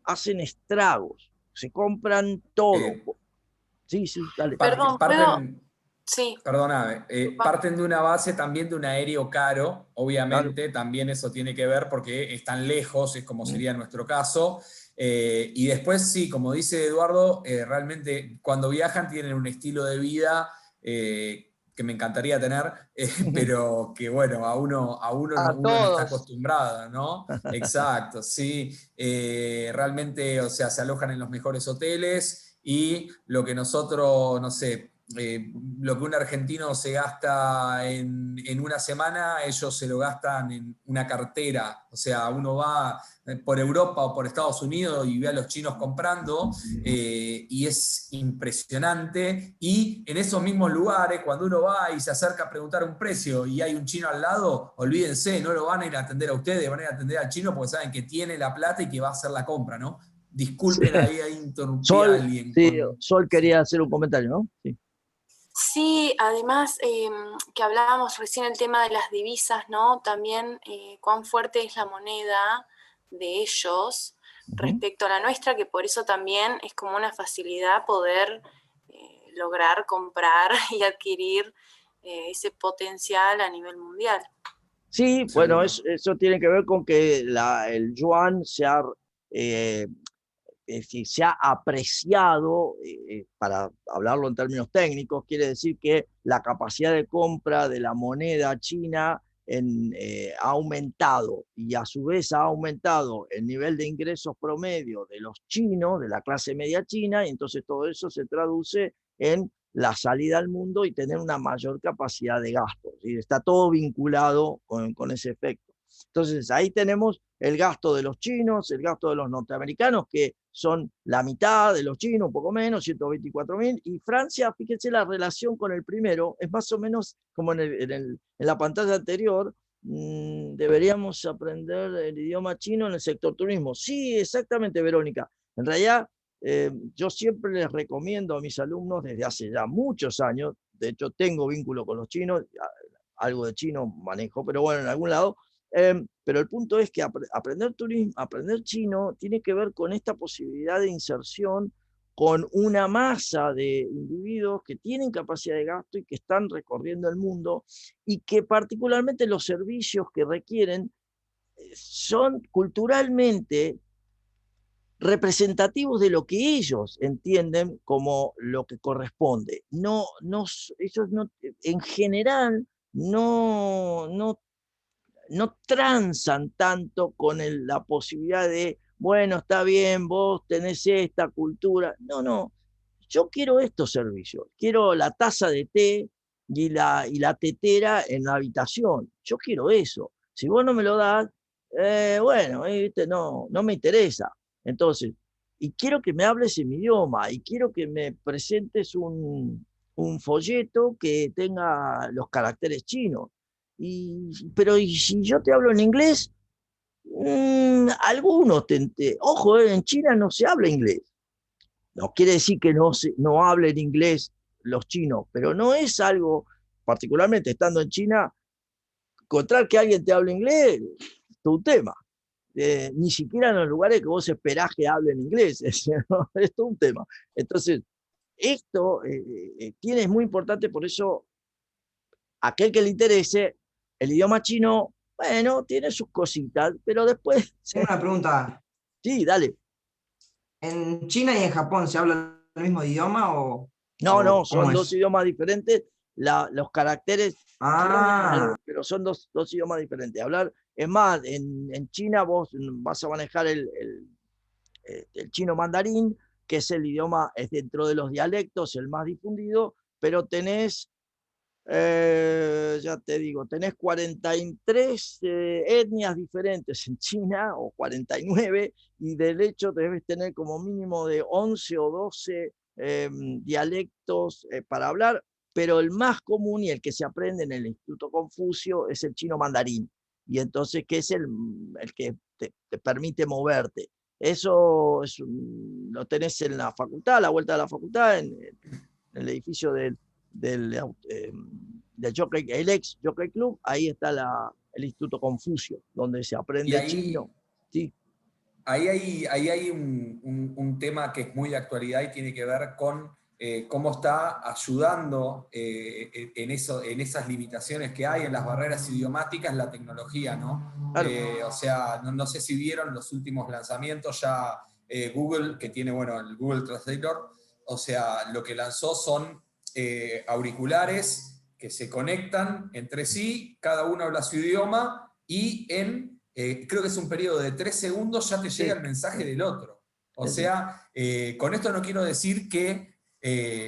hacen estragos, se compran todo. Sí, dale. Perdón, sí. Perdóname, parten de una base también de un aéreo caro, obviamente, claro. También eso tiene que ver porque están lejos, es como sería nuestro caso. Y después, sí, como dice Eduardo, realmente cuando viajan tienen un estilo de vida que me encantaría tener, pero que bueno, a uno no está acostumbrado, ¿no? Exacto, sí. Realmente, o sea, se alojan en los mejores hoteles y lo que nosotros, no sé, lo que un argentino se gasta en una semana, ellos se lo gastan en una cartera. O sea, uno va por Europa o por Estados Unidos y ve a los chinos comprando y es impresionante. Y en esos mismos lugares, cuando uno va y se acerca a preguntar un precio y hay un chino al lado, olvídense, no lo van a ir a atender a ustedes, van a ir a atender al chino porque saben que tiene la plata y que va a hacer la compra, ¿no? Disculpen, ahí interrumpí a alguien. Sí, Sol quería hacer un comentario, ¿no? Sí. Sí, además que hablábamos recién el tema de las divisas, ¿no? También cuán fuerte es la moneda de ellos respecto a la nuestra, que por eso también es como una facilidad poder lograr comprar y adquirir ese potencial a nivel mundial. Sí, bueno, eso tiene que ver con que el yuan se ha apreciado, para hablarlo en términos técnicos, quiere decir que la capacidad de compra de la moneda china ha aumentado y a su vez ha aumentado el nivel de ingresos promedio de los chinos, de la clase media china, y entonces todo eso se traduce en la salida al mundo y tener una mayor capacidad de gasto. ¿Sí? Está todo vinculado con ese efecto. Entonces ahí tenemos el gasto de los chinos, el gasto de los norteamericanos, que son la mitad de los chinos, un poco menos, 124.000, y Francia, fíjense la relación con el primero, es más o menos como en la pantalla anterior. Deberíamos aprender el idioma chino en el sector turismo. Sí, exactamente, Verónica. En realidad, yo siempre les recomiendo a mis alumnos desde hace ya muchos años, de hecho tengo vínculo con los chinos, algo de chino manejo, pero bueno, en algún lado. Pero el punto es que aprender chino tiene que ver con esta posibilidad de inserción con una masa de individuos que tienen capacidad de gasto y que están recorriendo el mundo y que particularmente los servicios que requieren son culturalmente representativos de lo que ellos entienden como lo que corresponde. Ellos en general no transan tanto con la posibilidad de, bueno, está bien, vos tenés esta cultura. No, yo quiero estos servicios. Quiero la taza de té y la tetera en la habitación. Yo quiero eso. Si vos no me lo das, bueno, no me interesa. Entonces, y quiero que me hables en mi idioma, y quiero que me presentes un folleto que tenga los caracteres chinos. Pero ¿y si yo te hablo en inglés? Algunos, ojo, en China no se habla inglés. No quiere decir que no hablen inglés los chinos, pero no es algo, particularmente estando en China, encontrar que alguien te hable inglés es todo un tema. Ni siquiera en los lugares que vos esperás que hablen inglés, es todo un tema. Entonces, esto es muy importante, por eso aquel que le interese, el idioma chino, bueno, tiene sus cositas, pero después... Tengo una pregunta. Sí, dale. ¿En China y en Japón se habla el mismo idioma o No, cómo son dos es? idiomas diferentes. Los caracteres, Ah, pero son dos idiomas diferentes. Hablar, es más, en China vos vas a manejar el chino mandarín, que es el idioma, es dentro de los dialectos el más difundido, pero tenés, ya te digo, tenés 43 etnias diferentes en China, o 49, y del hecho debes tener como mínimo de 11 o 12 dialectos para hablar, pero el más común y el que se aprende en el Instituto Confucio es el chino mandarín, y entonces que es el que te permite moverte. Eso lo tenés en la facultad, a la vuelta de la facultad, en el edificio del el ex Jockey Club, ahí está el Instituto Confucio, donde se Y aprende ahí, chino. Sí. ahí hay un tema que es muy de actualidad y tiene que ver con cómo está ayudando en esas limitaciones que hay, en las barreras idiomáticas, la tecnología, ¿no? Claro. O sea, no sé si vieron los últimos lanzamientos ya Google, que tiene, bueno, el Google Translator, o sea, lo que lanzó son auriculares que se conectan entre sí, cada uno habla su idioma y creo que es un periodo de 3 segundos ya te llega el mensaje del otro. O sea, con esto no quiero decir que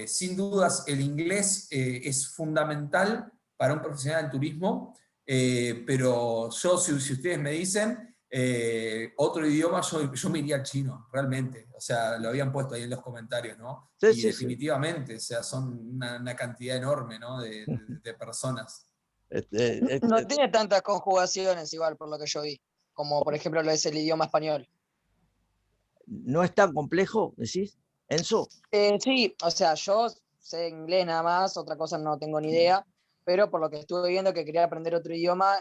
sin dudas el inglés es fundamental para un profesional en turismo, pero yo, si ustedes me dicen otro idioma, yo me iría al chino, realmente. O sea, lo habían puesto ahí en los comentarios, ¿no? Sí, Y sí, definitivamente, o sea, son una cantidad enorme, ¿no? de personas. No tiene tantas conjugaciones igual, por lo que yo vi, como por ejemplo lo es el idioma español. ¿No es tan complejo, decís, Enzo? Sí, o sea, yo sé inglés nada más, otra cosa no tengo ni idea, pero por lo que estuve viendo que quería aprender otro idioma,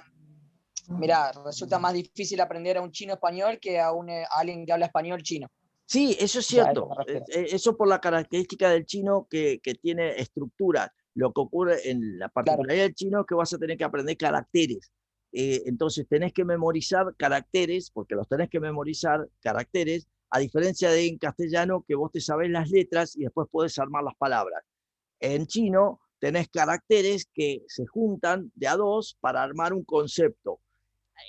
mira, resulta más difícil aprender a un chino español que a alguien que habla español chino. Sí, eso es O sea, a eso cierto. me refiero. Eso por la característica del chino que tiene estructura. Lo que ocurre en la Claro. particularidad del chino es que vas a tener que aprender caracteres. Entonces tenés que memorizar caracteres, porque los tenés que memorizar caracteres, a diferencia de en castellano que vos te sabés las letras y después podés armar las palabras. En chino tenés caracteres que se juntan de a dos para armar un concepto.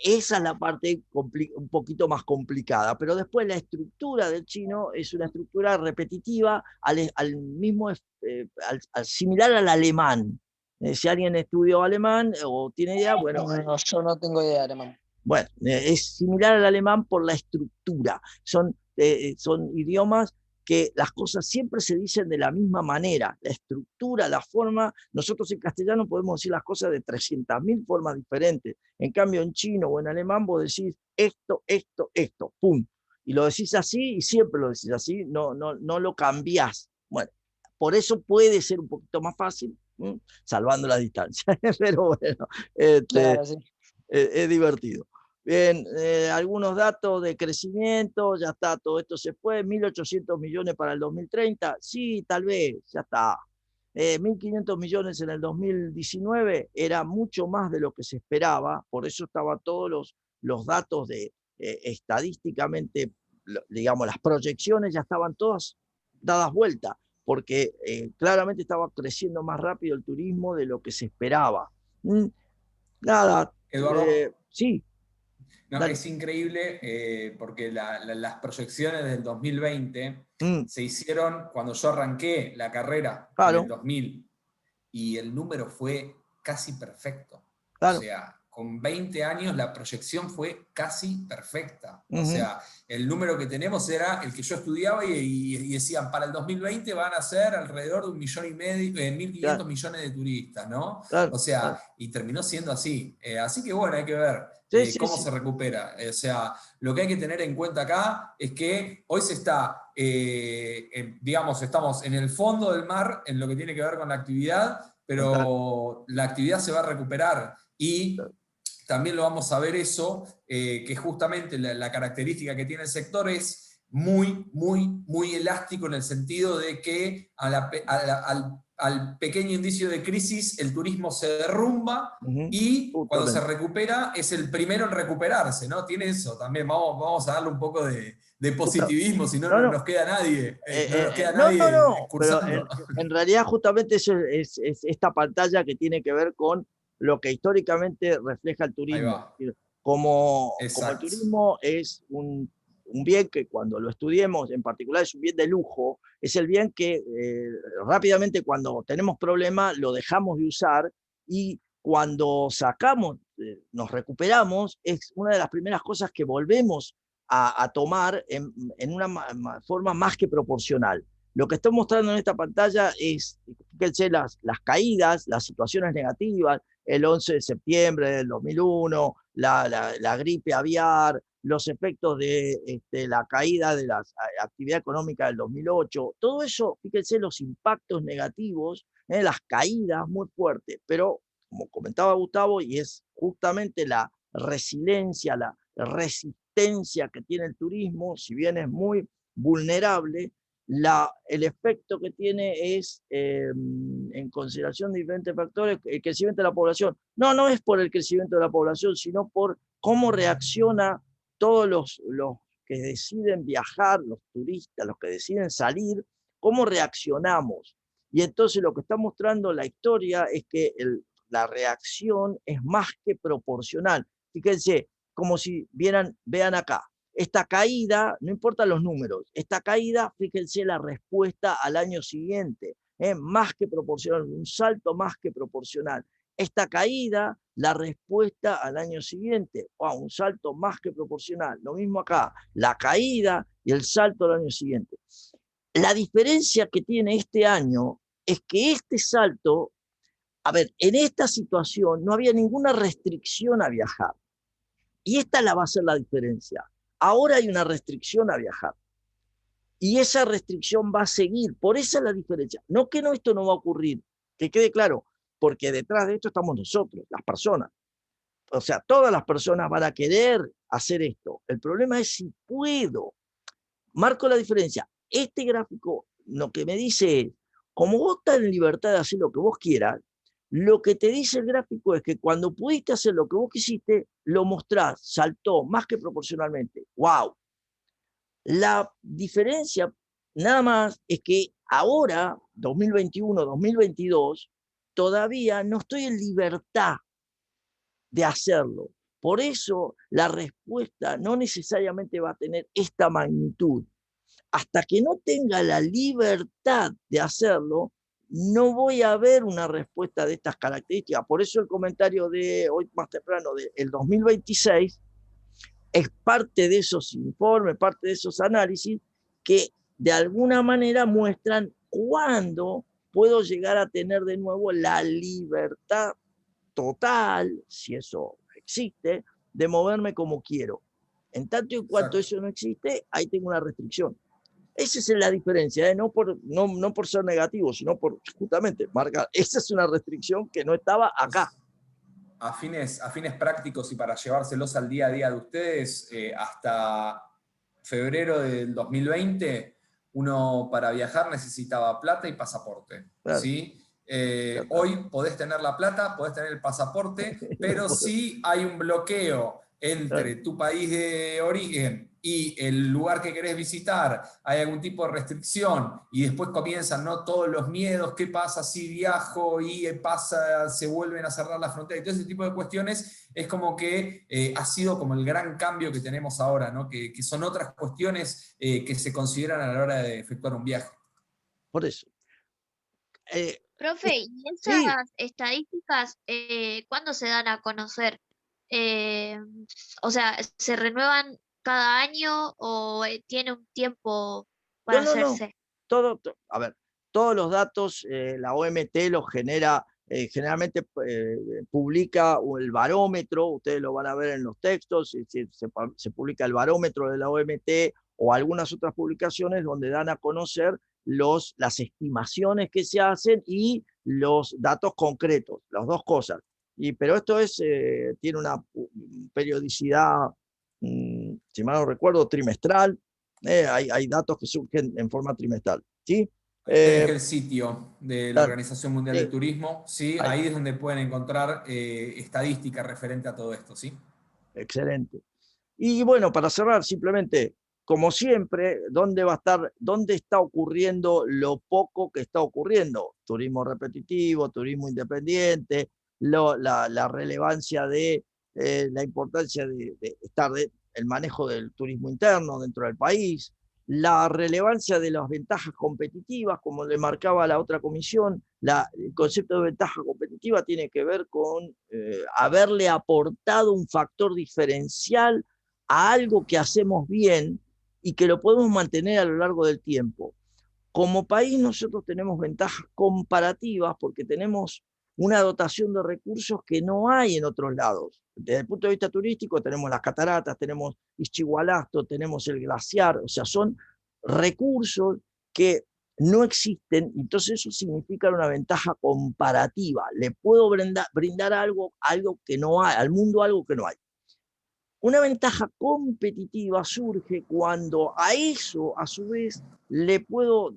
Esa es la parte un poquito más complicada, pero después la estructura del chino es una estructura repetitiva al mismo, al similar al alemán. Si alguien estudió alemán o tiene idea, bueno, No, yo no tengo idea de alemán. bueno, es similar al alemán por la estructura. Son idiomas que las cosas siempre se dicen de la misma manera. La estructura, la forma. Nosotros en castellano podemos decir las cosas de 300.000 formas diferentes. En cambio, en chino o en alemán vos decís esto, pum. Y lo decís así y siempre lo decís así, no lo cambiás. Bueno, por eso puede ser un poquito más fácil, salvando la distancia. Pero bueno, Claro, sí. es divertido. Bien, algunos datos de crecimiento, ya está, todo esto se fue, 1.800 millones para el 2030, sí, tal vez, ya está. 1.500 millones en el 2019 era mucho más de lo que se esperaba, por eso estaban todos los datos de estadísticamente, digamos, las proyecciones ya estaban todas dadas vuelta, porque claramente estaba creciendo más rápido el turismo de lo que se esperaba. Nada, Eduardo, sí. no, Dale. es increíble porque las proyecciones del 2020 se hicieron cuando yo arranqué la carrera en Claro. el 2000 y el número fue casi perfecto. Claro. O sea, con 20 años la proyección fue casi perfecta. O sea, el número que tenemos era el que yo estudiaba y decían, para el 2020 van a ser alrededor de 1,5 millones, 1.500 millones de turistas, ¿no? O sea, y terminó siendo así. Así que bueno, hay que ver cómo se recupera. O sea, lo que hay que tener en cuenta acá es que hoy se está, digamos, estamos en el fondo del mar en lo que tiene que ver con la actividad, pero la actividad se va a recuperar y también lo vamos a ver eso, que justamente la característica que tiene el sector es muy, muy, muy elástico en el sentido de que al pequeño indicio de crisis el turismo se derrumba y cuando se recupera es el primero en recuperarse, ¿no? Tiene eso también, vamos a darle un poco de positivismo, si no, no nos queda nadie, no nos queda nadie pero cursando. en realidad justamente eso es esta pantalla que tiene que ver con lo que históricamente refleja el turismo. Como el turismo es un bien que cuando lo estudiemos, en particular es un bien de lujo, es el bien que rápidamente cuando tenemos problemas lo dejamos de usar y cuando sacamos, nos recuperamos, es una de las primeras cosas que volvemos a tomar en una forma más que proporcional. Lo que estoy mostrando en esta pantalla es, fíjense, las caídas, las situaciones negativas, el 11 de septiembre del 2001, la gripe aviar, los efectos de la caída de la actividad económica del 2008, todo eso, fíjense los impactos negativos, las caídas muy fuertes, pero como comentaba Gustavo, y es justamente la resiliencia, la resistencia que tiene el turismo, si bien es muy vulnerable, el efecto que tiene es, en consideración de diferentes factores, el crecimiento de la población. No es por el crecimiento de la población, sino por cómo reacciona todos los que deciden viajar, los turistas, los que deciden salir, cómo reaccionamos. Y entonces lo que está mostrando la historia es que la reacción es más que proporcional. Fíjense, como si vean acá, esta caída, no importa los números, esta caída, fíjense la respuesta al año siguiente, más que proporcional, un salto más que proporcional. Esta caída, la respuesta al año siguiente, un salto más que proporcional. Lo mismo acá, la caída y el salto al año siguiente. La diferencia que tiene este año es que este salto, a ver, en esta situación no había ninguna restricción a viajar. Y esta va a ser la diferencia. Ahora hay una restricción a viajar. Y esa restricción va a seguir. Por esa es la diferencia. No que esto no va a ocurrir, que quede claro, porque detrás de esto estamos nosotros, las personas. O sea, todas las personas van a querer hacer esto. El problema es si puedo. Marco la diferencia. Este gráfico lo que me dice es, como vos estás en libertad de hacer lo que vos quieras, lo que te dice el gráfico es que cuando pudiste hacer lo que vos quisiste, lo mostrás, saltó más que proporcionalmente. ¡Wow! La diferencia nada más es que ahora, 2021, 2022, todavía no estoy en libertad de hacerlo. Por eso la respuesta no necesariamente va a tener esta magnitud. Hasta que no tenga la libertad de hacerlo, no voy a ver una respuesta de estas características. Por eso el comentario de hoy más temprano del 2026 es parte de esos informes, parte de esos análisis que de alguna manera muestran cuándo puedo llegar a tener de nuevo la libertad total, si eso existe, de moverme como quiero. En tanto y cuanto eso no existe, ahí tengo una restricción. Esa es la diferencia, no por ser negativo, sino por justamente marcar. Esa es una restricción que no estaba acá. A fines prácticos y para llevárselos al día a día de ustedes, hasta febrero del 2020, uno para viajar necesitaba plata y pasaporte. Claro. ¿Sí? Hoy podés tener la plata, podés tener el pasaporte, pero sí hay un bloqueo entre tu país de origen y el lugar que querés visitar, hay algún tipo de restricción y después comienzan, ¿no?, todos los miedos, ¿qué pasa si viajo y se vuelven a cerrar las fronteras? Y todo ese tipo de cuestiones es como que ha sido como el gran cambio que tenemos ahora, ¿no?, que son otras cuestiones que se consideran a la hora de efectuar un viaje. Por eso. Profe, ¿y esas estadísticas cuándo se dan a conocer? o sea, ¿se renuevan cada año o tiene un tiempo para No, hacerse? a ver, todos los datos la OMT los genera, generalmente publica el barómetro, ustedes lo van a ver en los textos, se publica el barómetro de la OMT o algunas otras publicaciones donde dan a conocer las estimaciones que se hacen y los datos concretos, las dos cosas. Pero esto tiene una periodicidad, si mal no recuerdo, trimestral. Hay datos que surgen en forma trimestral, ¿sí? Es el sitio de la Claro, Organización Mundial del Turismo, ¿sí? ahí, Ahí es donde pueden encontrar estadística referente a todo esto, ¿sí? excelente. Y bueno, para cerrar, simplemente, como siempre, ¿dónde está ocurriendo lo poco que está ocurriendo? Turismo repetitivo, turismo independiente, la relevancia de la importancia de el manejo del turismo interno dentro del país, la relevancia de las ventajas competitivas, como le marcaba la otra comisión. El concepto de ventaja competitiva tiene que ver con haberle aportado un factor diferencial a algo que hacemos bien y que lo podemos mantener a lo largo del tiempo. Como país nosotros tenemos ventajas comparativas porque tenemos una dotación de recursos que no hay en otros lados. Desde el punto de vista turístico tenemos las cataratas, tenemos Ixchigualasto, tenemos el glaciar, o sea, son recursos que no existen, entonces eso significa una ventaja comparativa. Le puedo brindar algo que no hay, al mundo algo que no hay. Una ventaja competitiva surge cuando a eso, a su vez, lo puedo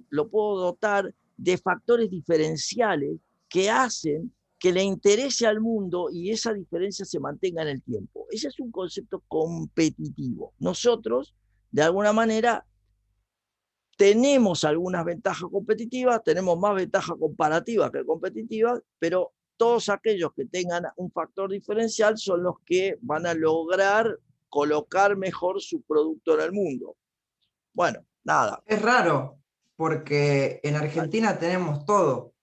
dotar de factores diferenciales que hacen que le interese al mundo y esa diferencia se mantenga en el tiempo. Ese es un concepto competitivo. Nosotros, de alguna manera, tenemos algunas ventajas competitivas, tenemos más ventajas comparativas que competitivas, pero todos aquellos que tengan un factor diferencial son los que van a lograr colocar mejor su producto en el mundo. Bueno, nada. Es raro, porque en Argentina tenemos todo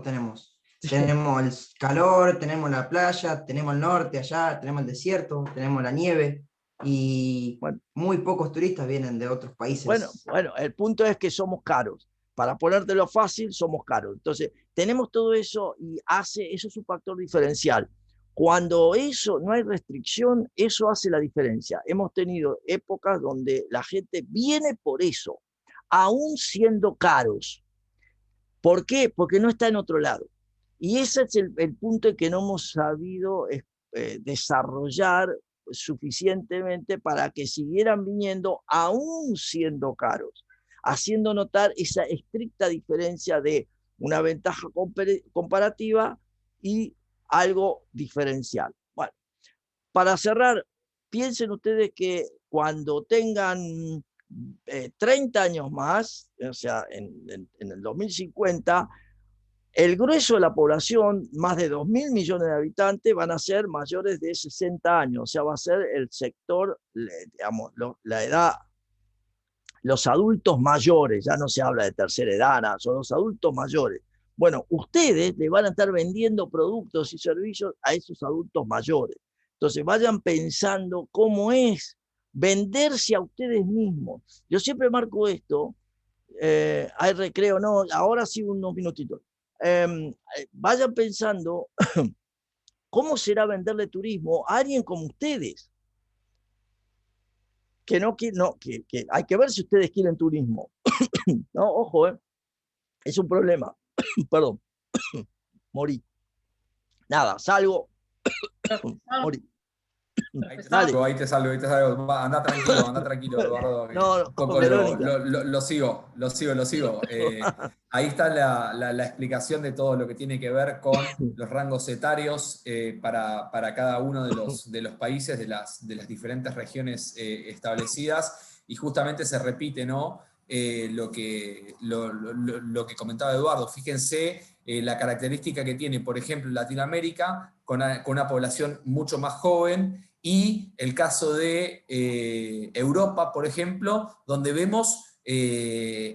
tenemos. Tenemos el calor, tenemos la playa, tenemos el norte allá, tenemos el desierto, tenemos la nieve, y bueno, muy pocos turistas vienen de otros países. Bueno, el punto es que somos caros. Para ponértelo fácil, somos caros. Entonces, tenemos todo eso y eso es un factor diferencial. Cuando eso no hay restricción, eso hace la diferencia. Hemos tenido épocas donde la gente viene por eso, aún siendo caros. ¿Por qué? Porque no está en otro lado. Y ese es el punto en que no hemos sabido desarrollar suficientemente para que siguieran viniendo aún siendo caros, haciendo notar esa estricta diferencia de una ventaja comparativa y algo diferencial. Bueno, para cerrar, piensen ustedes que cuando tengan 30 años más, o sea, en el 2050, el grueso de la población, más de 2.000 millones de habitantes, van a ser mayores de 60 años, o sea, va a ser el sector, digamos, la edad, los adultos mayores, ya no se habla de tercera edad, son los adultos mayores. Bueno, ustedes le van a estar vendiendo productos y servicios a esos adultos mayores. Entonces vayan pensando cómo es venderse a ustedes mismos. Yo siempre marco esto, hay recreo, no, ahora sí unos minutitos. Vayan pensando cómo será venderle turismo a alguien como ustedes. Que hay que ver si ustedes quieren turismo. No, ojo, es un problema. Perdón, morí. Nada, salgo. Morí. Ahí te salgo. Anda tranquilo, Eduardo. No, un poco lo sigo. Ahí está la explicación de todo lo que tiene que ver con los rangos etarios para cada uno de los países, de las diferentes regiones establecidas, y justamente se repite, ¿no? Lo que comentaba Eduardo. Fíjense la característica que tiene, por ejemplo, Latinoamérica, con una población mucho más joven, y el caso de Europa, por ejemplo, donde vemos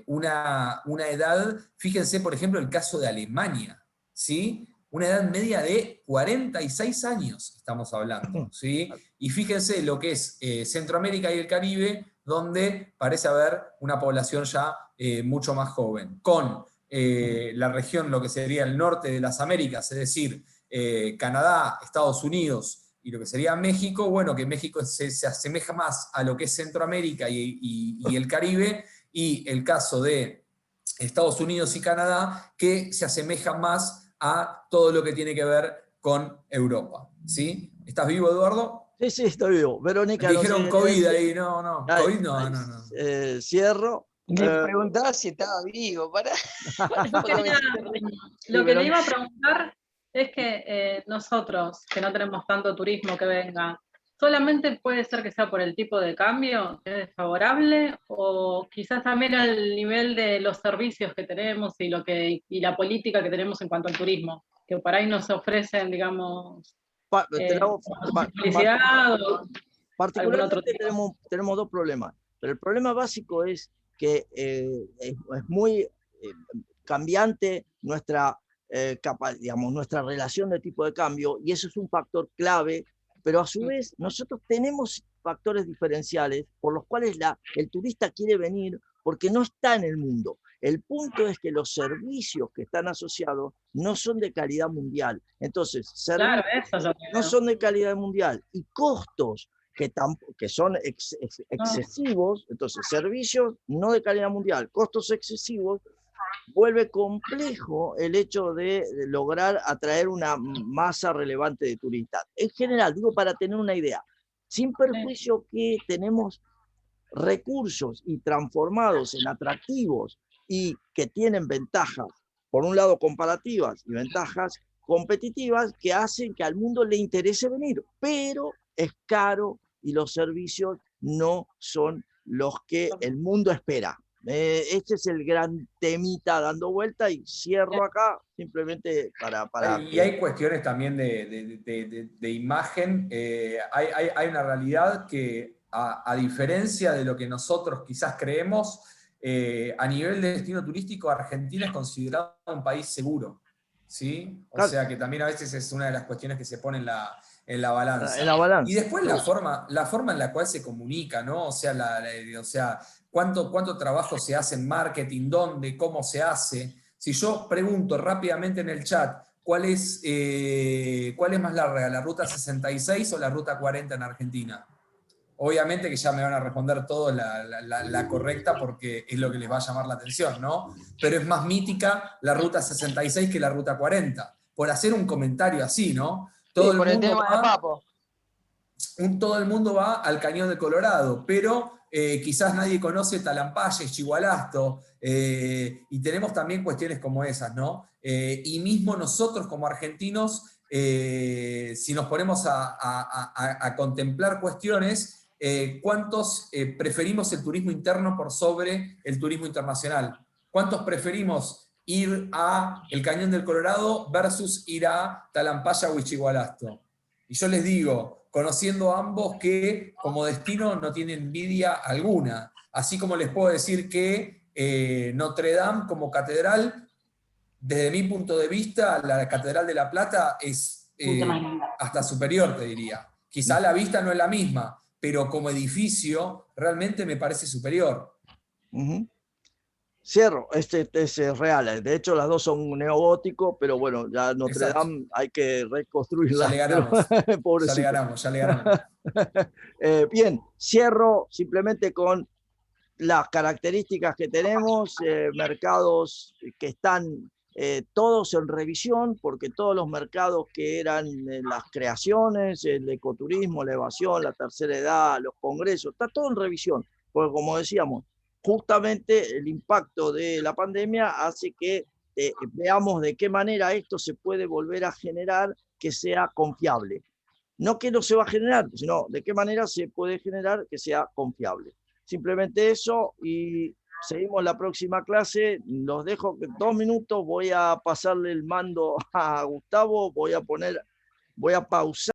una edad, fíjense, por ejemplo, el caso de Alemania, ¿sí? una edad media de 46 años, estamos hablando, ¿sí? Y fíjense lo que es Centroamérica y el Caribe, donde parece haber una población ya mucho más joven, con la región, lo que sería el norte de las Américas, es decir, Canadá, Estados Unidos y lo que sería México, bueno, que México se asemeja más a lo que es Centroamérica y el Caribe, y el caso de Estados Unidos y Canadá, que se asemeja más a todo lo que tiene que ver con Europa, ¿sí? ¿Estás vivo, Eduardo? Sí, sí, estoy vivo. Verónica, Me dijeron no sé, COVID ahí, no, COVID no. cierro. Me preguntaba si estaba vivo, para. Lo que le iba a preguntar es que nosotros, que no tenemos tanto turismo que venga, ¿solamente puede ser que sea por el tipo de cambio que es desfavorable? ¿O quizás también el nivel de los servicios que tenemos y la política que tenemos en cuanto al turismo? Que por ahí nos ofrecen, digamos, publicidad o algún otro particularmente tipo. tenemos dos problemas. Pero el problema básico es que es muy cambiante nuestra, digamos, nuestra relación de tipo de cambio, y eso es un factor clave, pero a su vez nosotros tenemos factores diferenciales por los cuales el turista quiere venir porque no está en el mundo. El punto es que los servicios que están asociados no son de calidad mundial. Entonces, Claro, eso es lo que no son de calidad mundial, y costos que son excesivos. Entonces, servicios no de calidad mundial, costos excesivos, vuelve complejo el hecho de lograr atraer una masa relevante de turistas. En general, digo para tener una idea, sin perjuicio que tenemos recursos y transformados en atractivos y que tienen ventajas, por un lado comparativas y ventajas competitivas, que hacen que al mundo le interese venir, pero es caro y los servicios no son los que el mundo espera. Este es el gran temita dando vuelta, y cierro acá simplemente para y hay cuestiones también de imagen. Hay una realidad que, a diferencia de lo que nosotros quizás creemos, a nivel de destino turístico, Argentina es considerado un país seguro, ¿sí? O sea que también a veces es una de las cuestiones que se pone en la balanza. En la balanza. Y después la forma en la cual se comunica, ¿no? O sea, cuánto trabajo se hace en marketing, dónde, cómo se hace. Si yo pregunto rápidamente en el chat, ¿cuál es más larga, la ruta 66 o la ruta 40 en Argentina? Obviamente que ya me van a responder todo la correcta, porque es lo que les va a llamar la atención, ¿no? Pero es más mítica la ruta 66 que la ruta 40. Por hacer un comentario así, ¿no? Todo el mundo va al Cañón de Colorado, pero quizás nadie conoce Talampaya, Chigualasto, y tenemos también cuestiones como esas, ¿no? Y mismo nosotros como argentinos, si nos ponemos a contemplar cuestiones, ¿cuántos preferimos el turismo interno por sobre el turismo internacional? ¿Cuántos preferimos ir a el Cañón del Colorado versus ir a Talampaya o Chigualasto? Y yo les digo, conociendo a ambos, que como destino no tiene envidia alguna. Así como les puedo decir que Notre Dame como catedral, desde mi punto de vista, la Catedral de La Plata es hasta superior, te diría. Quizá la vista no es la misma, pero como edificio realmente me parece superior. Cierro, este es real. De hecho, las dos son neogóticos, pero bueno, ya Notre Dame hay que reconstruirla. Ya le ganamos. Pobrecito. Ya le ganamos. Bien, cierro simplemente con las características que tenemos, mercados que están todos en revisión, porque todos los mercados que eran las creaciones, el ecoturismo, la evasión, la tercera edad, los congresos, está todo en revisión, porque como decíamos, justamente el impacto de la pandemia hace que veamos de qué manera esto se puede volver a generar que sea confiable. No que no se va a generar, sino de qué manera se puede generar que sea confiable. Simplemente eso, y seguimos la próxima clase. Los dejo 2 minutos, voy a pasarle el mando a Gustavo, voy a pausar.